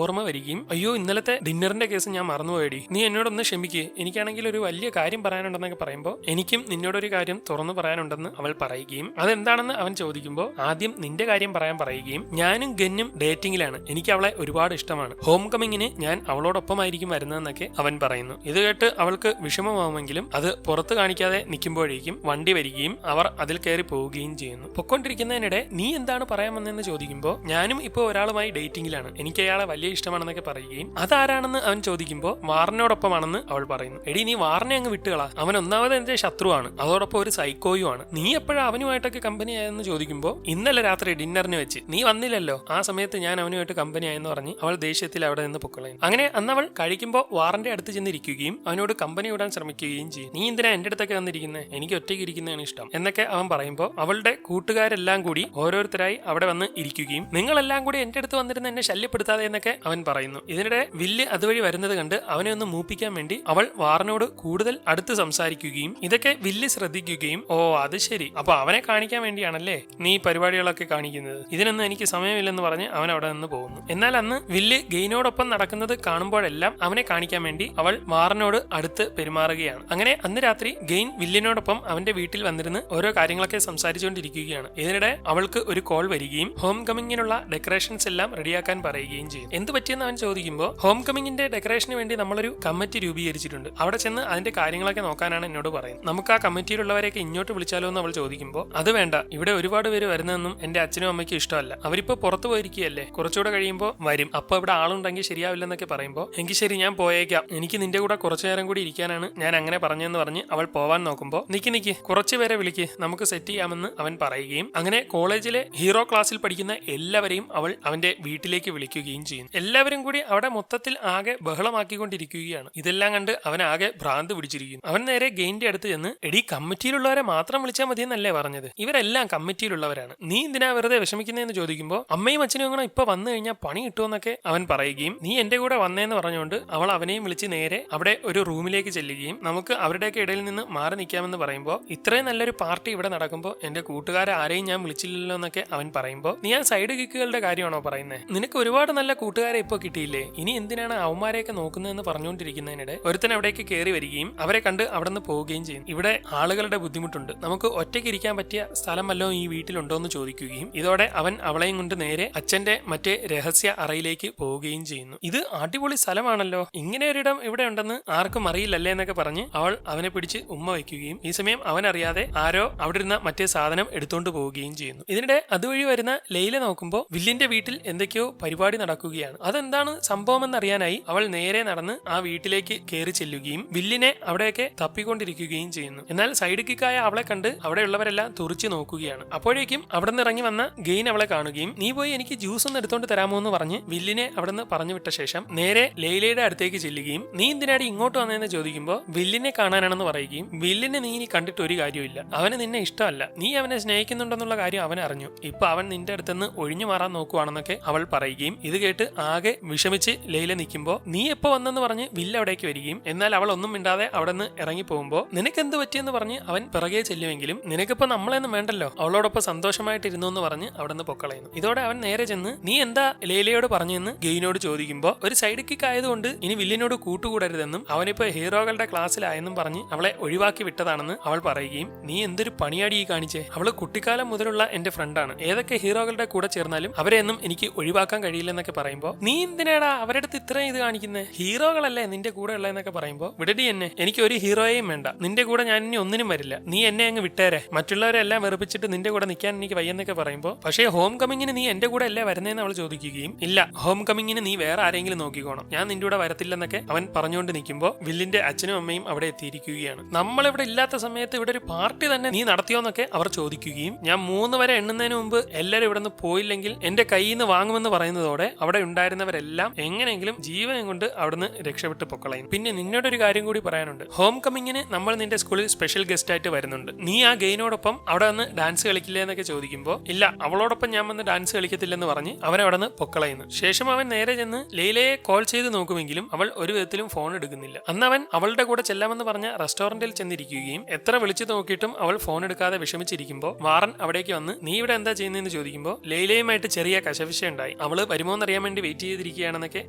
Speaker 1: ഓർമ്മ വരികയും അയ്യോ ഇന്നലത്തെ ഡിന്നറിന്റെ കേസ് ഞാൻ മറന്നുപോയടി, നീ എന്നോടൊന്ന് ക്ഷമിക്ക്, എനിക്കാണെങ്കിൽ ഒരു വലിയ കാര്യം പറയാനുണ്ടെന്നൊക്കെ പറയുമ്പോൾ എനിക്കും നിന്നോടൊരു കാര്യം തുറന്നു പറയാനുണ്ടെന്ന് അവൾ പറയുകയും അതെന്താണെന്ന് അവൻ ചോദിക്കുമ്പോൾ ആദ്യം നിന്റെ കാര്യം പറയാൻ പറയുകയും ഞാനും ഗന്നും ഡേറ്റിംഗിലാണ്, എനിക്ക് അവളെ ഒരുപാട് ഇഷ്ടമാണ്, ഹോം കമ്മിങ്ങിന് ഞാൻ അവളോടൊപ്പമായിരിക്കും വരുന്നതെന്നൊക്കെ അവൻ പറയുന്നു. ഇത് കേട്ട് അവൾക്ക് വിഷമമാവുമെങ്കിലും അത് പുറത്ത് കാണിക്കാതെ നിൽക്കുമ്പോഴേക്കും വണ്ടി വരികയും അവർ അതിൽ കയറി പോവുകയും ചെയ്യുന്നു. പൊക്കൊണ്ടിരിക്കുന്നതിനിടെ നീ എന്താണ് പറയാൻ വന്നതെന്ന് ചോദിക്കുമ്പോൾ ഞാനും ഇപ്പോൾ ഒരാളുമായി ഡേറ്റിംഗിലാണ്, എനിക്ക് അയാളെ വലിയ ഇഷ്ടമാണെന്നൊക്കെ പറയുകയും അതാരാണെന്ന് അവൻ ചോദിക്കുമ്പോൾ വാറിനോടൊപ്പമാണെന്ന് അവൾ പറയുന്നു. എടി നീ വാറിനെ അങ്ങ് വിട്ടുകളാ, അവൻ ഒന്നാമത് എന്റെ ശത്രുവാണ്, അതോടൊപ്പം ഒരു സൈക്കോയുമാണ്, നീ എപ്പോഴാണ് അവനുമായിട്ടൊക്കെ കമ്പനി ആയെന്ന് ചോദിക്കുമ്പോൾ ഇന്നലെ രാത്രി ഡിന്നറിന് വെച്ച് നീ വന്നില്ലല്ലോ, ആ സമയത്ത് ഞാൻ അവനുമായിട്ട് കമ്പനി ആയെന്ന് പറഞ്ഞ് അവൾ ദേഷ്യത്തിൽ അവിടെ നിന്ന് പൊക്കളയും. അങ്ങനെ അന്നവൾ കഴിക്കുമ്പോൾ വാറിന്റെ അടുത്ത് ചെന്നിരിക്കുകയും അവനോട് കമ്പനി വിടാൻ ശ്രമിക്കുകയും ചെയ്യും. നീ എന്തിനാ എന്റെ അടുത്തൊക്കെ വന്നിരിക്കുന്നത്, എനിക്ക് ഒറ്റയ്ക്ക് ഇരിക്കുന്നതാണ് ഇഷ്ടം എന്നൊക്കെ അവൻ പറയുമ്പോൾ അവളുടെ കൂട്ടുകാരെല്ലാം കൂടി ഓരോരുത്തരായി അവിടെ വന്ന് ഇരിക്കുകയും നിങ്ങളെല്ലാം കൂടി എന്റെ അടുത്ത് വന്നിരുന്ന് എന്നെ ശല്യപ്പെടുത്താതെ എന്നൊക്കെ അവൻ പറയുന്നു. ഇതിനിടെ വില്ല് അതുവഴി വരുന്നത് കണ്ട് അവനെ ഒന്ന് മൂപ്പിക്കാൻ വേണ്ടി അവൾ വാറിനോട് കൂടുതൽ അടുത്ത് സംസാരിക്കുകയും ഇതൊക്കെ വില്ല് ശ്രദ്ധിക്കുകയും ഓ അത് ശരി, അപ്പൊ അവനെ കാണിക്കാൻ വേണ്ടിയാണല്ലേ നീ പരിപാടികളൊക്കെ കാണിക്കുന്നത്, ഇതിനൊന്നും എനിക്ക് സമയമില്ലെന്ന് പറഞ്ഞ് അവൻ അവിടെ നിന്ന് പോകുന്നു. എന്നാൽ അന്ന് വില്ല് ഗെയിനോടൊപ്പം നടക്കുന്നത് കാണുമ്പോഴെല്ലാം അവനെ കാണിക്കാൻ വേണ്ടി അവൾ വാറിനോട് അടുത്ത് പെരുമാറുകയാണ്. അങ്ങനെ അന്ന് രാത്രി ഗെയിൻ വില്ലിനോടൊപ്പം അവന്റെ വീട്ടിൽ വന്നിരുന്ന് ഓരോ കാര്യങ്ങളൊക്കെ സംസാരിച്ചുകൊണ്ടിരിക്കുകയാണ്. ഇതിനിടെ അവൾക്ക് ഒരു കോൾ വരികയും ഹോം കമ്മിങ്ങിനുള്ള ഡെക്കറേഷൻസ് എല്ലാം റെഡിയാക്കാൻ പറയുകയും ചെയ്യും. എന്ത് പറ്റിയെന്ന് അവൻ ചോദിക്കുമ്പോൾ ഹോം കമ്മിങ്ങിന്റെ ഡെക്കറേഷന് വേണ്ടി നമ്മളൊരു കമ്മിറ്റി രൂപീകരിച്ചിട്ടുണ്ട്, അവിടെ ചെന്ന് അതിന്റെ കാര്യങ്ങളൊക്കെ നോക്കാനാണ് എന്നോട് പറയുന്നത്. നമുക്ക് ആ കമ്മിറ്റിയിലുള്ളവരെയൊക്കെ ഇങ്ങോട്ട് വിളിച്ചാലോ എന്ന് അവൾ ചോദിക്കുമ്പോൾ അത് വേണ്ട, ഇവിടെ ഒരുപാട് പേര് വരുന്നതെന്നും എന്റെ അച്ഛനും അമ്മയ്ക്കും ഇഷ്ടമല്ല, അവരിപ്പോ പുറത്തു പോയിരിക്കുകയല്ലേ, കുറച്ചുകൂടെ കഴിയുമ്പോൾ വരും, അപ്പൊ ഇവിടെ ആളുണ്ടെങ്കിൽ ശരിയാവില്ലെന്നൊക്കെ പറയുമ്പോൾ എങ്കിൽ ശരി ഞാൻ പോയേക്കാം, എനിക്ക് നിന്റെ കൂടെ കുറച്ചു നേരം കൂടി ഇരിക്കാനാണ് ഞാൻ അങ്ങനെ പറഞ്ഞെന്ന് പറഞ്ഞ് അവൾ പോവാൻ നോക്കുമ്പോൾ നിക്ക് കുറച്ചു പേരെ വിളിക്ക്, നമുക്ക് സെറ്റ് ചെയ്യാമെന്ന് അവൻ പറയുകയും അങ്ങനെ കോളേജിലെ ഹീറോ ക്ലാസ്സിൽ പഠിക്കുന്ന എല്ലാവരെയും അവൾ അവന്റെ വീട്ടിലേക്ക് വിളിക്കുകയും ചെയ്യും. എല്ലാവരും കൂടി അവിടെ മൊത്തത്തിൽ ആകെ ബഹളമാക്കിക്കൊണ്ടിരിക്കുകയാണ്. ഇതെല്ലാം കണ്ട് അവൻ ആകെ ഭ്രാന്ത് പിടിച്ചിരിക്കുന്നു. അവൻ നേരെ ഗെയിന്റെ അടുത്ത് ചെന്ന് എടി കമ്മിറ്റിയിലുള്ളവരെ മാത്രം വിളിച്ചാൽ മതിയെന്നല്ലേ പറഞ്ഞത്, ഇവരെല്ലാം കമ്മിറ്റിയിലുള്ളവരാണ്, നീ എന്തിനാ വെറുതെ വിഷമിക്കുന്നതെന്ന് ചോദിക്കുമ്പോൾ അമ്മയും അച്ഛനും അങ്ങനെ ഇപ്പൊ വന്നു കഴിഞ്ഞാൽ പണി കിട്ടുമെന്നൊക്കെ അവൻ പറയുകയും നീ എന്റെ കൂടെ വന്നേന്ന് പറഞ്ഞുകൊണ്ട് അവൾ അവനെയും വിളിച്ച് നേരെ അവിടെ ഒരു റൂമിലേക്ക് ചെല്ലുകയും നമുക്ക് അവരുടെയൊക്കെ ഇടയിൽ നിന്ന് മാറി നിൽക്കാമെന്ന് പറയുമ്പോൾ ഇത്രയും നല്ലൊരു പാർട്ടി ഇവിടെ നടക്കുമ്പോൾ എന്റെ കൂട്ടുകാരെ ആരെയും ഞാൻ വിളിച്ചില്ലല്ലോ എന്നൊക്കെ അവൻ പറയുമ്പോൾ നീ ആ സൈഡ് കിക്കുകളുടെ കാര്യമാണോ പറയുന്നത്, നിനക്ക് ഒരുപാട് നല്ല കൂട്ടുകാരെ ഇപ്പൊ കിട്ടിയില്ലേ, ഇനി എന്തിനാണ് അവന്മാരെയൊക്കെ നോക്കുന്നതെന്ന് പറഞ്ഞുകൊണ്ടിരിക്കുന്നതിനിടെ ഒരുത്തൻ അവിടേക്ക് കയറി വരികയും അവരെ കണ്ട് അവിടെ നിന്ന് പോവുകയും ചെയ്യും. ഇവിടെ ആളുകളുടെ ബുദ്ധിമുട്ടുണ്ട്, നമുക്ക് ഒറ്റയ്ക്ക് ഇരിക്കാൻ പറ്റിയ സ്ഥലം വല്ലതും ഈ വീട്ടിലുണ്ടോ എന്ന് ചോദിക്കുകയും ഇതോടെ അവൻ അവളെയും കൊണ്ട് നേരെ അച്ഛന്റെ മറ്റേ രഹസ്യ അറയിലേക്ക് പോവുകയും ചെയ്യുന്നു. ഇത് അടിപൊളി സ്ഥലമാണല്ലോ, ഇങ്ങനെ ഒരിടം ഇവിടെ ഉണ്ടെന്ന് ആർക്കും അറിയില്ലല്ലേ എന്നൊക്കെ പറഞ്ഞ് അവൾ അവനെ പിടിച്ച് ഉമ്മ വയ്ക്കുകയും ഈ സമയം അവൻ അറിയാതെ ആരോ അവിടെ ഇരുന്ന മറ്റേ സാധനം എടുത്തുകൊണ്ട് പോവുകയും ചെയ്യുന്നു. ഇതിനിടെ അതുവഴി വരുന്ന ലൈല നോക്കുമ്പോൾ വില്ലിന്റെ വീട്ടിൽ എന്തൊക്കെയോ പരിപാടി നടക്കുകയാണ്. അതെന്താണ് സംഭവം എന്നറിയാനായി അവൾ നേരെ നടന്ന് ആ വീട്ടിലേക്ക് കയറി ചെല്ലുകയും വില്ലിനെ അവിടെയൊക്കെ തപ്പിക്കൊണ്ടിരിക്കുകയും ചെയ്യുന്നു. എന്നാൽ സൈഡ് കിക്കായ അവളെ കണ്ട് അവിടെയുള്ളവരെല്ലാം തുറിച്ചു നോക്കുകയാണ്. അപ്പോഴേക്കും അവിടെ നിന്ന് ഇറങ്ങി വന്ന ഗെയിൻ അവളെ കാണുകയും നീ പോയി എനിക്ക് ജ്യൂസ് ഒന്ന് എടുത്തോണ്ട് തരാമോ എന്ന് പറഞ്ഞ് വില്ലിനെ അവിടെ നിന്ന് പറഞ്ഞു വിട്ട ശേഷം നേരെ ലൈലയുടെ അടുത്തേക്ക് ചെല്ലുകയും നീ എന്തിനാടി ഇങ്ങോട്ട് വന്നതെന്ന് ചോദിക്കുമ്പോൾ വില്ലിനെ കാണാനാണെന്ന് പറയുകയും വില്ലിനെ നീ ഇനി കണ്ടിട്ട് ഒരു കാര്യമില്ല, അവന് നിന്നെ ഇഷ്ടമല്ല, നീ അവനെ സ്നേഹിക്കുന്നുണ്ടെന്നുള്ള കാര്യം അവൻ അറിഞ്ഞു, ഇപ്പൊ അവൻ നിന്റെ അടുത്തുനിന്ന് ഒഴിഞ്ഞു മാറാൻ നോക്കുവാണെന്നൊക്കെ അവൾ പറയുകയും ഇത് കേട്ട് ആകെ വിഷമിച്ച് ലൈല നിൽക്കുമ്പോൾ നീ എപ്പോ വന്നെന്ന് പറഞ്ഞ് വില്ല് അവിടേക്ക് വരികയും എന്നാൽ അവൾ ഒന്നും മിണ്ടാതെ അവിടെ നിന്ന് ഇറങ്ങി പോകുമ്പോൾ നിനക്ക് എന്ത് പറ്റിയെന്ന് പറഞ്ഞ് അവൻ പിറകെ ചെല്ലുമെങ്കിലും നിനക്കിപ്പോ നമ്മളെയൊന്നും വേണ്ടല്ലോ, അവളോടൊപ്പം സന്തോഷമായിട്ടിരുന്നു എന്ന് പറഞ്ഞ് അവിടെ നിന്ന് പൊക്കളയുന്നു. ഇതോടെ അവൻ നേരെ ചെന്ന് നീ എന്താ ലൈലയോട് പറഞ്ഞെന്ന് ഗെയിനോട് ചോദിക്കുമ്പോൾ ഒരു സൈഡ് കിക്ക് ആയതുകൊണ്ട് ഇനി വില്ലിനോട് കൂട്ടുകൂടരുതെന്നും അവനിപ്പോ ഹീറോകളുടെ ക്ലാസ്സിലായെന്നും പറഞ്ഞ് അവളെ ഒഴിവാക്കി വിട്ടതാണെന്ന് അവൾ പറയുകയും നീ എന്തൊരു പണിയാടി ഈ കാണിച്ചേ, അവള് കുട്ടിക്കാലം മുതലുള്ള എന്റെ ഫ്രണ്ടാണ്, ഏതൊക്കെ ഹീറോകളുടെ കൂടെ ചേർന്നാലും അവരെയൊന്നും എനിക്ക് ഒഴിവാക്കാൻ കഴിയില്ലെന്നൊക്കെ പറയുമ്പോൾ നീ എന്തിനാടാ അവരുടെ അടുത്ത് ഇത്രയും ഇത് കാണിക്കുന്നത്, ഹീറോകളല്ലേ നിന്റെ കൂടെ ഉള്ളതെന്നൊക്കെ പറയുമ്പോൾ വിടടി എന്നെ, എനിക്ക് ഒരു ഹീറോയെയും വേണ്ട, നിന്റെ കൂടെ ഞാൻ ഇനി ഒന്നിനും വരില്ല, നീ എന്നെ അങ്ങ് വിട്ടേരെ, മറ്റുള്ളവരെല്ലാം വെറുപ്പിച്ചിട്ട് നിന്റെ കൂടെ നിൽക്കാൻ എനിക്ക് വയ്യെന്നൊക്കെ പറയുമ്പോൾ പക്ഷേ ഹോം കമ്മിങ്ങിന് നീ എന്റെ കൂടെ അല്ലേ വരുന്നതെന്ന് അവൾ ചോദിക്കുകയും ഇല്ല, ഹോം കമ്മിങ്ങിന് നീ വേറെ ആരെങ്കിലും നോക്കിക്കോണം, ഞാൻ നിന്റെ കൂടെ വരത്തില്ലെന്നൊക്കെ അവൻ പറഞ്ഞുകൊണ്ട് നിൽക്കുമ്പോൾ വില്ലിന്റെ അച്ഛനും അമ്മയും അവിടെ എത്തിയിരിക്കുകയാണ്. നമ്മളിവിടെ ഇല്ലാത്ത സമയത്ത് ഇവിടെ ഒരു പാർട്ടി തന്നെ നീ നടത്തിയോന്നൊക്കെ അവർ ചോദിക്കുകയും ഞാൻ 3 വരെ എണ്ണുന്നതിന് മുമ്പ് എല്ലാവരും ഇവിടെ നിന്ന് പോയില്ലെങ്കിൽ എന്റെ കയ്യിൽ നിന്ന് വാങ്ങുമെന്ന് പറയുന്നതോടെ അവിടെ ഉണ്ടായിരുന്നവരെല്ലാം എങ്ങനെയെങ്കിലും ജീവനം കൊണ്ട് അവിടുന്ന് രക്ഷപ്പെട്ട് പൊക്കളയും. പിന്നെ നിന്നോടൊരു കാര്യം കൂടി പറയാനുണ്ട്, ഹോം കമ്മിങ്ങിന് നമ്മൾ നിന്റെ സ്കൂളിൽ സ്പെഷ്യൽ ഗസ്റ്റ് ആയിട്ട് വരുന്നുണ്ട്, നീ ആ ഗെയിനോടൊപ്പം അവിടെ വന്ന് ഡാൻസ് കളിക്കില്ലേ എന്നൊക്കെ ചോദിക്കുമ്പോൾ ഇല്ല, അവളോടൊപ്പം ഞാൻ വന്ന് ഡാൻസ് കളിക്കത്തില്ലെന്ന് പറഞ്ഞ് അവൻ അവിടെ നിന്ന് പൊക്കളയുന്നു. ശേഷം അവൻ നേരെ ചെന്ന് ലൈലയെ കോൾ ചെയ്ത് നോക്കുമെങ്കിലും അവൾ ഒരു വിധത്തിലും ഫോൺ എടുക്കുന്നില്ല. അന്ന് അവൻ അവളുടെ കൂടെ ചെല്ലാമെന്ന് പറഞ്ഞ റെസ്റ്റോറന്റിൽ ചെന്നിരിക്കുകയും എത്ര വിളിച്ചു നോക്കിയിട്ടും അവൾ ഫോൺ എടുക്കാതെ വിഷമിച്ചിരിക്കുമ്പോൾ വാറൻ അവിടേക്ക് വന്ന് നീ ഇവിടെ എന്താ ചെയ്യുന്നതെന്ന് ചോദിക്കുമ്പോൾ ലൈലയുമായിട്ട് ചെറിയ കശവിശയുണ്ടായി, അവള് വരുമോന്നറിയാൻ വേണ്ടി വെയിറ്റ് ചെയ്തിരിക്കുകയാണെന്നൊക്കെ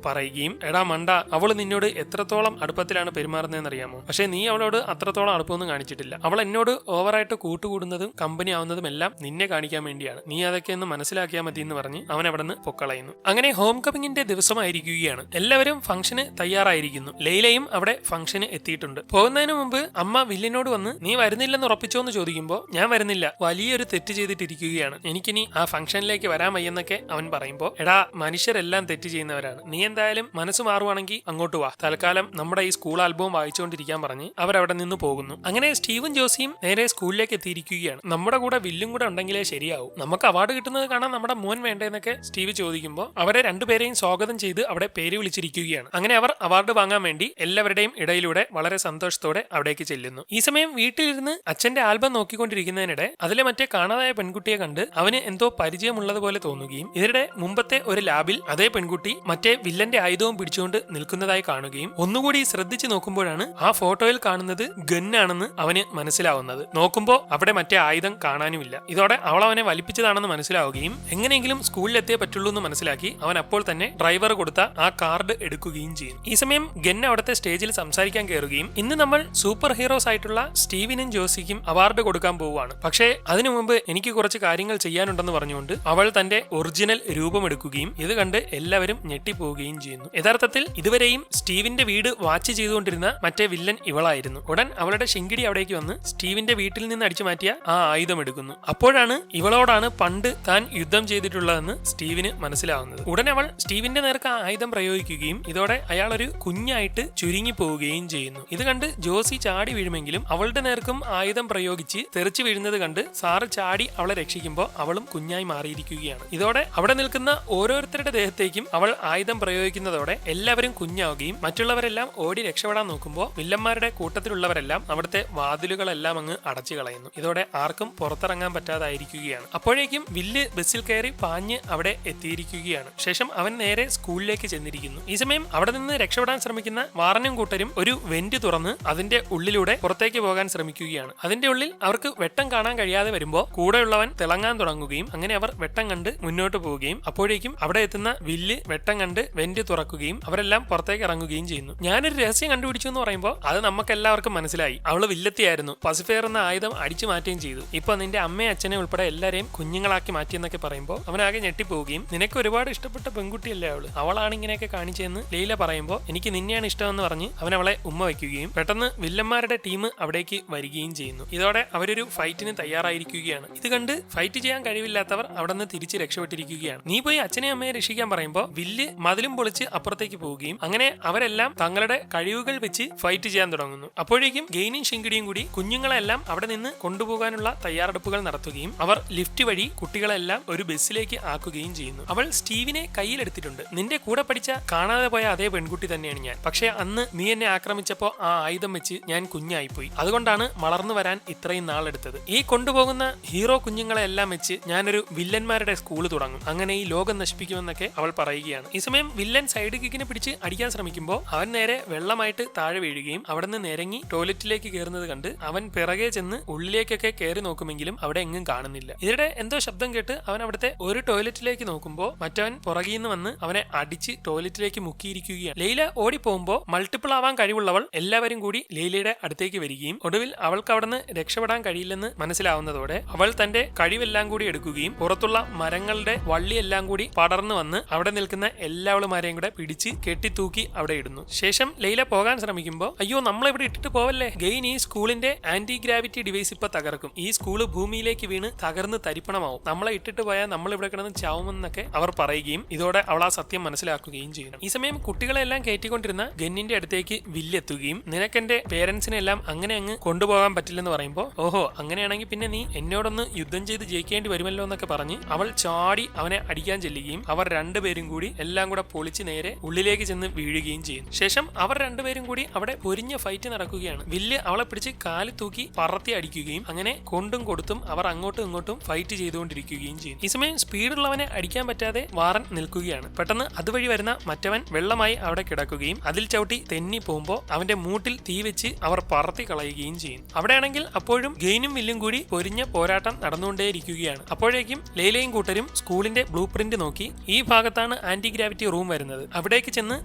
Speaker 1: പറയുകയും എടാ മണ്ട, അവള് നിന്നോട് എത്രത്തോളം അടുപ്പത്തിലാണ് പെരുമാറുന്നതെന്ന് അറിയാമോ, പക്ഷേ നീ അവളോട് അത്രത്തോളം അടുപ്പമൊന്നും കാണിച്ചിട്ടില്ല, അവൾ എന്നോട് ഓവറായിട്ട് കൂട്ടുകൂടുന്നതും കമ്പനി ആവുന്നതും എല്ലാം നിന്നെ കാണിക്കാൻ വേണ്ടിയാണ്, നീ അതൊക്കെ ഒന്ന് മനസ്സിലാക്കിയാൽ മതി എന്ന് പറഞ്ഞ് അവൻ അവിടെ നിന്ന് പൊക്കളയുന്നു. അങ്ങനെ ഹോം കമ്മിങ്ങിന്റെ ദിവസമായിരിക്കുകയാണ്. എല്ലാവരും ഫംഗ്ഷന് തയ്യാറായിരിക്കുന്നു. ലൈലയും അവിടെ ഫംഗ്ഷന് എത്തിയിട്ടുണ്ട്. പോകുന്നതിന് മുമ്പ് അമ്മ വില്ലിനോട് വന്ന് നീ വരുന്നില്ലെന്ന് ഉറപ്പിച്ചോ എന്ന് ചോദിക്കുമ്പോൾ ഞാൻ വരുന്നില്ല, വലിയൊരു തെറ്റ് ചെയ്തിട്ടിരിക്കുകയാണ്, എനിക്കിനി ആ ഫംഗ്ഷനിലേക്ക് വരാൻ വയ്യെന്നൊക്കെ അവൻ പറയുമ്പോൾ എടാ മനുഷ്യരെല്ലാം തെറ്റ് ചെയ്യുന്നവരാണ്, നീ എന്തായാലും മനസ്സ് മാറുവാണെങ്കിൽ അങ്ങോട്ട് വാ, തൽക്കാലം നമ്മുടെ ഈ സ്കൂൾ ആൽബം വായിച്ചുകൊണ്ടിരിക്കാൻ പറഞ്ഞ് അവരവിടെ നിന്ന് പോകുന്നു. അങ്ങനെ സ്റ്റീവും ജോസിയും നേരെ സ്കൂളിലേക്ക് എത്തിയിരിക്കുകയാണ്. നമ്മുടെ കൂടെ വില്ലും കൂടെ ഉണ്ടെങ്കിലേ ശരിയാവും, നമുക്ക് അവാർഡ് കിട്ടുന്നത് കാണാൻ നമ്മുടെ മോൻ വേണ്ടതെന്നൊക്കെ സ്റ്റീവ് ചോദിക്കുമ്പോൾ അവരെ രണ്ടുപേരെയും സ്വാഗതം ചെയ്ത് അവിടെ പേര് വിളിച്ചിരിക്കുകയാണ്. അങ്ങനെ അവർ അവാർഡ് വാങ്ങാൻ വേണ്ടി എല്ലാവരുടെയും ഇടയിലൂടെ വളരെ സന്തോഷത്തോടെ അവിടേക്ക് ചെല്ലുന്നു. ഈ സമയം വീട്ടിലിരുന്ന് അച്ഛന്റെ ആൽബം നോക്കിക്കൊണ്ടിരിക്കുന്നതിനിടെ അതിലെ മറ്റേ കാണാതായ പെൺകുട്ടിയെ കണ്ട് അവന് എന്തോ പരിചയമുള്ളതുപോലെ തോന്നുകയും ഇതിനിടെ മുമ്പത്തെ ഒരു ലാബിൽ അതേ പെൺകുട്ടി മറ്റേ വില്ലന്റെ ആയുധവും പിടിച്ചുകൊണ്ട് നിൽക്കുന്നതായി കാണുകയും ഒന്നുകൂടി ശ്രദ്ധിച്ചു നോക്കുമ്പോഴാണ് ആ ഫോട്ടോയിൽ കാണുന്നത് ഗന്നാണെന്ന് അവന് മനസ്സിലാവുന്നത്. നോക്കുമ്പോൾ അവിടെ മറ്റേ ആയുധം കാണാനുമില്ല. ഇതോടെ അവൾ അവനെ വലിപ്പിച്ചതാണെന്ന് മനസ്സിലാവുകയും എങ്ങനെയെങ്കിലും സ്കൂളിലെത്തിയേ പറ്റുള്ളൂ എന്ന് മനസ്സിലാക്കി അവൻ അപ്പോൾ തന്നെ ഡ്രൈവർ കൊടുത്ത ആ കാർഡ് എടുക്കുകയും ചെയ്യും. ഈ സമയം ഗൻ അവിടുത്തെ സ്റ്റേജിൽ സംസാരിക്കാൻ കയറുകയും ഇന്ന് നമ്മൾ സൂപ്പർ ഹീറോസ് ആയിട്ടുള്ള സ്റ്റീവിനും ജോസിക്കും അവാർഡ് കൊടുക്കാൻ പോവുകയാണ്, സംഭവമാണ്. പക്ഷേ അതിനു മുമ്പ് എനിക്ക് കുറച്ച് കാര്യങ്ങൾ ചെയ്യാനുണ്ടെന്ന് പറഞ്ഞുകൊണ്ട് അവൾ തന്റെ ഒറിജിനൽ രൂപമെടുക്കുകയും ഇത് കണ്ട് എല്ലാവരും ഞെട്ടിപ്പോവുകയും ചെയ്യുന്നു. യഥാർത്ഥത്തിൽ ഇതുവരെയും സ്റ്റീവിന്റെ വീട് വാച്ച് ചെയ്തുകൊണ്ടിരുന്ന മറ്റേ വില്ലൻ ഇവളായിരുന്നു. ഉടൻ അവളുടെ ശിങ്കിടി അവിടേക്ക് വന്ന് സ്റ്റീവിന്റെ വീട്ടിൽ നിന്ന് അടിച്ചു മാറ്റിയ ആ ആയുധം എടുക്കുന്നു. അപ്പോഴാണ് ഇവളോടാണ് പണ്ട് താൻ യുദ്ധം ചെയ്തിട്ടുള്ളതെന്ന് സ്റ്റീവിന് മനസ്സിലാവുന്നത്. ഉടൻ അവൾ സ്റ്റീവിന്റെ നേർക്ക് ആ ആയുധം പ്രയോഗിക്കുകയും ഇതോടെ അയാൾ ഒരു കുഞ്ഞായിട്ട് ചുരുങ്ങി പോവുകയും ചെയ്യുന്നു. ഇത് കണ്ട് ജോസി ചാടി വീഴുമെങ്കിലും അവളുടെ നേർക്കും ആയുധം പ്രയോഗിച്ച് തെറിച്ചു വീഴുന്നത് കണ്ട് സാറ് ചാടി അവളെ രക്ഷിക്കുമ്പോൾ അവളും കുഞ്ഞായി മാറിയിരിക്കുകയാണ്. ഇതോടെ അവിടെ നിൽക്കുന്ന ഓരോരുത്തരുടെ ദേഹത്തേക്കും അവൾ ആയുധം പ്രയോഗിക്കുന്നതോടെ എല്ലാവരും കുഞ്ഞാവുകയും മറ്റുള്ളവരെല്ലാം ഓടി രക്ഷപ്പെടാൻ നോക്കുമ്പോൾ വില്ലന്മാരുടെ കൂട്ടത്തിലുള്ളവരെല്ലാം അവിടുത്തെ വാതിലുകളെല്ലാം അങ്ങ് അടച്ചു കളയുന്നു. ഇതോടെ ആർക്കും പുറത്തിറങ്ങാൻ പറ്റാതായിരിക്കുകയാണ്. അപ്പോഴേക്കും വില്ല് ബസ്സിൽ കയറി പാഞ്ഞ് അവിടെ എത്തിയിരിക്കുകയാണ്. ശേഷം അവൻ നേരെ സ്കൂളിലേക്ക് ചെന്നിരിക്കുന്നു. ഈ സമയം അവിടെ നിന്ന് രക്ഷപ്പെടാൻ ശ്രമിക്കുന്ന വാറനും കൂട്ടരും ഒരു വെന്റ് തുറന്ന് അതിന്റെ ഉള്ളിലൂടെ പുറത്തേക്ക് പോകാൻ ശ്രമിക്കുകയാണ്. അതിന്റെ ഉള്ളിൽ അവർക്ക് വെട്ടം കാണാൻ കഴിയാതെ വരുമ്പോൾ കൂടെയുള്ളവൻ തിളങ്ങാൻ തുടങ്ങുകയും അങ്ങനെ അവർ വെട്ടം കണ്ട് മുന്നോട്ട് പോവുകയും അപ്പോഴേക്കും അവിടെ എത്തുന്ന വില്ല് വെട്ടം കണ്ട് വെന്റ് തുറക്കുകയും അവരെല്ലാം പുറത്തേക്ക് ഇറങ്ങുകയും ചെയ്യുന്നു. ഞാനൊരു രഹസ്യം കണ്ടുപിടിച്ചു എന്ന് പറയുമ്പോൾ അത് നമുക്ക് എല്ലാവർക്കും മനസ്സിലായി. അവള് വില്ലത്തിയായിരുന്നു. പസിഫയർ എന്ന ആയുധം അടിച്ചു മാറ്റുകയും ചെയ്തു. ഇപ്പൊ നിന്റെ അമ്മയെ അച്ഛനെ ഉൾപ്പെടെ എല്ലാരെയും കുഞ്ഞുങ്ങളാക്കി മാറ്റിയെന്നൊക്കെ പറയുമ്പോൾ അവനാകെ ഞെട്ടിപ്പോവുകയും നിനക്ക് ഒരുപാട് ഇഷ്ടപ്പെട്ട പെൺകുട്ടിയല്ലേ അവളാണ് ഇങ്ങനെയൊക്കെ കാണിച്ചതെന്ന് ലീല പറയുമ്പോൾ എനിക്ക് നിന്നെയാണ് ഇഷ്ടമെന്ന് പറഞ്ഞ് അവൻ അവളെ ഉമ്മ വയ്ക്കുകയും പെട്ടെന്ന് വില്ലന്മാരുടെ ടീം അവിടേക്ക് വരികയും ചെയ്യുന്നു. ഇതോടെ അവരൊരു ഫൈറ്റിന് തയ്യാറായിരിക്കുകയാണ്. ഇത് കണ്ട് ഫൈറ്റ് ചെയ്യാൻ കഴിവില്ലാത്തവർ അവിടെ നിന്ന് തിരിച്ച് രക്ഷപ്പെട്ടിരിക്കുകയാണ്. നീ പോയി അച്ഛനെ അമ്മയെ രക്ഷിക്കാൻ പറയുമ്പോൾ വില്ല് മതിലും പൊളിച്ച് അപ്പുറത്തേക്ക് പോവുകയും അങ്ങനെ അവരെല്ലാം തങ്ങളുടെ കഴിവുകൾ വെച്ച് ഫൈറ്റ് ചെയ്യാൻ തുടങ്ങുന്നു. അപ്പോഴേക്കും ഗെയിനും ഷിങ്കിടിയും കൂടി കുഞ്ഞുങ്ങളെല്ലാം അവിടെ നിന്ന് കൊണ്ടുപോകാനുള്ള തയ്യാറെടുപ്പുകൾ നടത്തുകയും അവർ ലിഫ്റ്റ് വഴി കുട്ടികളെല്ലാം ഒരു ബസ്സിലേക്ക് ആക്കുകയും ചെയ്യുന്നു. അവൾ സ്റ്റീവിനെ കയ്യിലെടുത്തിട്ടുണ്ട്. നിന്റെ കൂടെ പഠിച്ച കാണാതെ പോയ അതേ പെൺകുട്ടി തന്നെയാണ് ഞാൻ. പക്ഷേ അന്ന് നീ എന്നെ ആക്രമിച്ചപ്പോ ആ ആയുധം വെച്ച് ഞാൻ കുഞ്ഞായിപ്പോയി. അതുകൊണ്ടാണ് വളർന്നു വരാൻ ഇത്രയും നാളെടുത്തത്. ഈ കൊണ്ടുപോകുന്ന ഹീറോ കുഞ്ഞുങ്ങളെ എല്ലാം വെച്ച് ഞാനൊരു വില്ലന്മാരുടെ സ്കൂൾ തുടങ്ങും. അങ്ങനെ ഈ ലോകം നശിപ്പിക്കുമെന്നൊക്കെ അവൾ പറയുകയാണ്. ഈ സമയം വില്ലൻ സൈഡ് കിക്കിനെ പിടിച്ച് അടിക്കാൻ ശ്രമിക്കുമ്പോൾ അവൻ നേരെ വെള്ളമായിട്ട് താഴെ വീഴുകയും അവിടെ നിന്ന് നിരങ്ങി ടോയ്ലറ്റിലേക്ക് കയറുന്നത് കണ്ട് അവൻ പിറകെ ചെന്ന് ഉള്ളിലേക്കൊക്കെ കയറി നോക്കുമെങ്കിലും അവിടെ എങ്ങും കാണുന്നില്ല. ഇതിടെ എന്തോ ശബ്ദം കേട്ട് അവൻ അവിടുത്തെ ഒരു ടോയ്ലറ്റിലേക്ക് നോക്കുമ്പോൾ മറ്റവൻ പുറകിൽ നിന്ന് വന്ന് അവനെ അടിച്ച് ടോയ്ലറ്റിലേക്ക് മുക്കിയിരിക്കുകയാണ്. ലൈല ഓടിപ്പോകുമ്പോൾ മൾട്ടിപ്പിൾ ആവാൻ കഴിവുള്ളവൾ എല്ലാവരും കൂടി ലൈലയുടെ അടുത്തേക്ക് വരികയും ഒടുവിൽ അവൾക്ക് അവിടുന്ന് രക്ഷപ്പെടാൻ കഴിയില്ലെന്ന് മനസ്സിലാവുന്നതോടെ അവൾ തന്റെ കഴിവെല്ലാം കൂടി എടുക്കുകയും പുറത്തുള്ള മരങ്ങളുടെ വള്ളിയെല്ലാം കൂടി പടർന്നു വന്ന് അവിടെ നിൽക്കുന്ന എല്ലാവളുമാരെയും കൂടെ പിടിച്ച് കെട്ടിത്തൂക്കി അവിടെ ഇടുന്നു. ശേഷം ലൈല പോകാൻ ശ്രമിക്കുമ്പോൾ അയ്യോ നമ്മളിവിടെ ഇട്ടിട്ട് പോവല്ലേ, ഗെയിൻ ഈ സ്കൂളിന്റെ ആന്റി ഗ്രാവിറ്റി ഡിവൈസ് ഇപ്പൊ തകർക്കും, ഈ സ്കൂള് ഭൂമിയിലേക്ക് വീണ് തകർന്ന് തരിപ്പണമാവും, നമ്മളെ ഇട്ടിട്ട് പോയാൽ നമ്മൾ ഇവിടെ കിടന്ന് ചാവുമെന്നൊക്കെ അവർ പറയുകയും ഇതോടെ അവൾ ആ സത്യം മനസ്സിലാക്കുകയും ചെയ്യണം. ഈ സമയം കുട്ടികളെല്ലാം കയറ്റിക്കൊണ്ടിരുന്ന ഗന്നിന്റെ അടുത്തേക്ക് വില്ലെത്തുകയും നിനക്കെന്റെ പേരൻസിനെ എല്ലാം അങ്ങനെ അങ്ങ് കൊണ്ടുപോകാൻ പറ്റില്ലെന്ന് പറയുമ്പോൾ ഓഹോ അങ്ങനെയാണെങ്കിൽ പിന്നെ നീ എന്നോടൊന്ന് യുദ്ധം ചെയ്ത് ജയിക്കേണ്ടി വരുമല്ലോ എന്നൊക്കെ പറഞ്ഞ് അവൾ ചാടി അവനെ അടിക്കാൻ ചെല്ലുകയും അവർ രണ്ടുപേരും കൂടി എല്ലാം കൂടെ പൊളിച്ച് നേരെ ഉള്ളിലേക്ക് ചെന്ന് വീഴുകയും ചെയ്യുന്നു. ശേഷം അവർ രണ്ടുപേരും കൂടി അവിടെ പൊരിഞ്ഞ ഫൈറ്റ് നടക്കുകയാണ്. വില്ല് അവളെ പിടിച്ച് കാല് തൂക്കി പറത്തി അടിക്കുകയും അങ്ങനെ കൊണ്ടും കൊടുത്തും അവർ അങ്ങോട്ടും ഇങ്ങോട്ടും ഫൈറ്റ് ചെയ്തുകൊണ്ടിരിക്കുകയും ചെയ്യും. ഈ സമയം സ്പീഡുള്ളവനെ അടിക്കാൻ പറ്റാതെ വാറൻ നിൽക്കുകയാണ്. പെട്ടെന്ന് അതുവഴി വരുന്ന മറ്റവൻ വെള്ളമായി അവിടെ കിടക്കുകയും അതിൽ ചവിട്ടി തെന്നി പോകുമ്പോൾ അവന്റെ മൂട്ടിൽ തീ വെച്ച് അവർ പറത്തി കളയുകയും ചെയ്യും. അവിടെയാണെങ്കിൽ അപ്പോഴും ഗെയിനും വില്ലും കൂടി പൊരിഞ്ഞ പോരാട്ടം നടന്നുകൊണ്ടേയിരിക്കുകയാണ്. അപ്പോഴേക്കും ലൈലയും കൂട്ടരും സ്കൂളിന്റെ ബ്ലൂ പ്രിന്റ് നോക്കി ഈ ഭാഗത്താണ് ആന്റി ഗ്രാവിറ്റി റൂം വരുന്നത്, അവിടേക്ക് ചെന്ന്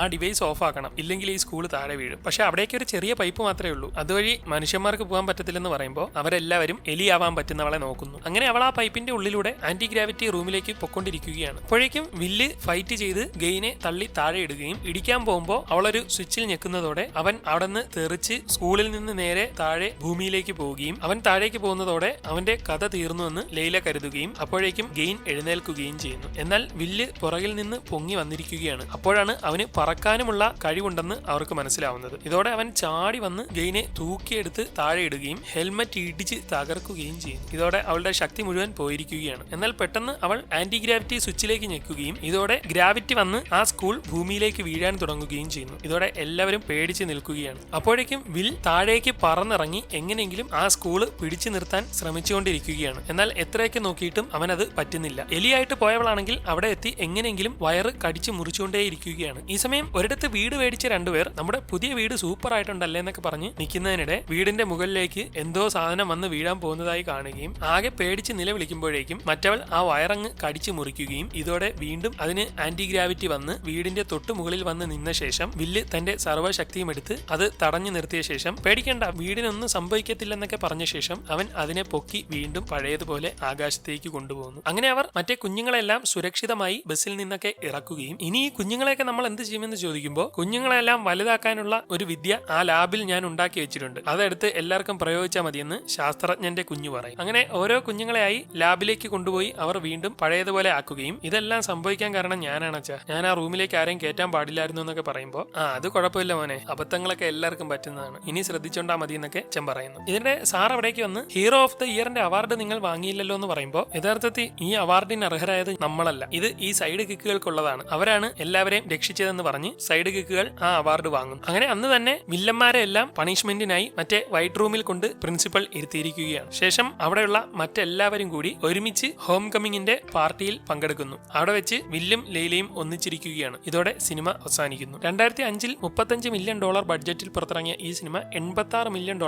Speaker 1: ആ ഡിവൈസ് ഓഫ് ആക്കണം, ഇല്ലെങ്കിൽ ഈ സ്കൂൾ താഴെ വീഴും. പക്ഷെ അവിടേക്ക് ഒരു ചെറിയ പൈപ്പ് മാത്രമേ ഉള്ളൂ, അതുവഴി മനുഷ്യന്മാർക്ക് പോകാൻ പറ്റത്തില്ലെന്ന് പറയുമ്പോൾ അവരെല്ലാവരും എലിയാവാൻ പറ്റുന്നവളെ നോക്കുന്നു. അങ്ങനെ അവൾ ആ പൈപ്പിന്റെ ഉള്ളിലൂടെ ആന്റി ഗ്രാവിറ്റി റൂമിലേക്ക് പൊക്കൊണ്ടിരിക്കുകയാണ്. അപ്പോഴേക്കും വില്ല് ഫൈറ്റ് ചെയ്ത് ഗെയിനെ തള്ളി താഴെ ഇടുകയും ഇടിക്കാൻ പോകുമ്പോൾ അവളൊരു സ്വിച്ചിൽ ഞെക്കുന്നതോടെ അവൻ അവിടെ നിന്ന് തെറിച്ച് സ്കൂളിൽ നിന്ന് നേരെ താഴെ ഭൂമിയിലേക്ക് പോവുകയും അവൻ താഴേക്ക് പോകുന്നതോടെ അവന്റെ കഥ തീർന്നുവെന്ന് ലൈല കരുതുകയും അപ്പോഴേക്കും ഗെയിൻ എഴുന്നേൽക്കുകയും ചെയ്യുന്നു. എന്നാൽ വില്ല് പുറകിൽ നിന്ന് പൊങ്ങി വന്നിരിക്കുകയാണ്. അപ്പോഴാണ് അവന് പറക്കാനുമുള്ള കഴിവുണ്ടെന്ന് അവർക്ക് മനസ്സിലാവുന്നത്. ഇതോടെ അവൻ ചാടി വന്ന് ഗെയിനെ തൂക്കിയെടുത്ത് താഴെ ഇടുകയും ഹെൽമറ്റ് ഇടിച്ച് തകർക്കുകയും ചെയ്യുന്നു. ഇതോടെ അവളുടെ ശക്തി മുഴുവൻ പോയിരിക്കുകയാണ്. എന്നാൽ പെട്ടെന്ന് അവൾ ആന്റി ഗ്രാവിറ്റി സ്വിച്ചിലേക്ക് ഞെക്കുകയും ഇതോടെ ഗ്രാവിറ്റി വന്ന് ആ സ്കൂൾ ഭൂമിയിലേക്ക് വീഴാൻ തുടങ്ങുകയും ചെയ്യുന്നു. ഇതോടെ എല്ലാവരും പേടിച്ച് നിൽക്കുകയാണ്. അപ്പോഴേക്കും വിൽ താഴേക്ക് പറന്നിറങ്ങി എങ്ങനെയെങ്കിലും ആ സ്കൂള് പിടിച്ചു നിർത്താൻ ശ്രമിച്ചുകൊണ്ടിരിക്കുകയാണ്. എന്നാൽ എത്രയൊക്കെ നോക്കിയിട്ടും അവനത് പറ്റുന്നില്ല. എലിയായിട്ട് പോയവളാണെങ്കിൽ അവിടെ എത്തി എങ്ങനെയെങ്കിലും വയറ് കടിച്ചു മുറിച്ചുകൊണ്ടേയിരിക്കുകയാണ്. ഈ സമയം ഒരിടത്ത് വീട് മേടിച്ച രണ്ടുപേർ നമ്മുടെ പുതിയ വീട് സൂപ്പർ ആയിട്ടുണ്ടല്ലേ എന്നൊക്കെ പറഞ്ഞ് നിൽക്കുന്നതിനിടെ വീടിന്റെ മുകളിലേക്ക് എന്തോ സാധനം വന്ന് വീഴാൻ പോകുന്നതായി കാണുകയും ആകെ പേടിച്ച് നിലവിളിക്കുമ്പോഴേക്കും മറ്റവൾ ആ വയറങ്ങ് കടിച്ചു മുറിക്കുകയും ഇതോടെ വീണ്ടും അതിന് ആന്റി ഗ്രാവിറ്റി വന്ന് വീടിന്റെ തൊട്ടു മുകളിൽ വന്ന് നിന്ന ശേഷം വില്ല് തന്റെ സർവ്വശക്തിയും എടുത്ത് അത് തടഞ്ഞു നിർത്തിയ ശേഷം പേടിക്കേണ്ട വീടിനൊന്നും സംഭവിക്കത്തില്ലെന്നൊക്കെ പറഞ്ഞ ശേഷം അവൻ അതിനെ പൊക്കി വീണ്ടും പഴയതുപോലെ ആകാശത്തേക്ക് കൊണ്ടുപോകുന്നു. അങ്ങനെ അവർ മറ്റേ കുഞ്ഞുങ്ങളെല്ലാം സുരക്ഷിതമായി ബസ്സിൽ നിന്നൊക്കെ ഇറക്കുകയും ഇനി ഈ കുഞ്ഞുങ്ങളെയൊക്കെ നമ്മൾ എന്ത് ചെയ്യുമെന്ന് ചോദിക്കുമ്പോൾ കുഞ്ഞുങ്ങളെല്ലാം വലുതാക്കാനുള്ള ഒരു വിദ്യ ആ ലാബിൽ ഞാൻ ഉണ്ടാക്കി വെച്ചിട്ടുണ്ട്, അതെടുത്ത് എല്ലാവർക്കും പ്രയോഗിച്ചാൽ മതിയെന്ന് ശാസ്ത്രജ്ഞന്റെ കുഞ്ഞു പറയും. അങ്ങനെ ഓരോ കുഞ്ഞുങ്ങളെയായി ലാബിലേക്ക് കൊണ്ടുപോയി അവർ വീണ്ടും പഴയതുപോലെ ആക്കുകയും ഇതെല്ലാം സംഭവിക്കാൻ കാരണം ഞാനാണ് അച്ഛാ, ഞാൻ ആ റൂമിലേക്ക് ആരെയും കയറ്റാൻ പാടില്ലായിരുന്നു എന്നൊക്കെ പറയുമ്പോൾ അത് കുഴപ്പമില്ല മോനെ, അബദ്ധങ്ങളൊക്കെ എല്ലാവർക്കും പറ്റുന്നതാണ്, ഇനി ശ്രദ്ധിച്ചോണ്ടാ മതി എന്നൊക്കെ അച്ഛൻ പറയുന്നു. ഇതിന്റെ സാർ അവിടേക്ക് വന്ന് ഹീറോ ഓഫ് ദ ഇയറിന്റെ അവാർഡ് നിങ്ങൾ വാങ്ങിയില്ലല്ലോ എന്ന് പറയുമ്പോൾ യഥാർത്ഥത്തിൽ ഈ അവാർഡിന് അർഹരായത് നമ്മളല്ല, ഇത് ഈ സൈഡ് കിക്കുകൾക്കുള്ളതാണ്, അവരാണ് എല്ലാവരെയും രക്ഷിച്ചതെന്ന് പറഞ്ഞ് സൈഡ് കിക്കുകൾ ആ അവാർഡ് വാങ്ങും. അങ്ങനെ അന്ന് തന്നെ വില്ലന്മാരെ എല്ലാം പണിഷ്മെന്റിനായി മറ്റേ വൈറ്റ് റൂമിൽ കൊണ്ട് പ്രിൻസിപ്പൽ ഇരുത്തിയിരിക്കുകയാണ്. ശേഷം അവിടെയുള്ള മറ്റെല്ലാവരും കൂടി ഒരുമിച്ച് ഹോം കമ്മിങ്ങിന്റെ പാർട്ടിയിൽ പങ്കെടുക്കുന്നു. അവിടെ വെച്ച് വില്ലും ലൈലയും ഒന്നിച്ചിരിക്കുകയാണ്. ഇതോടെ സിനിമ അവസാനിക്കുന്നു. 2005 $35 മില്യൺ ബഡ്ജറ്റിൽ പുറത്തിറങ്ങിയ ഈ cinema $86 million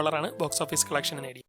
Speaker 1: box office collection നേടി.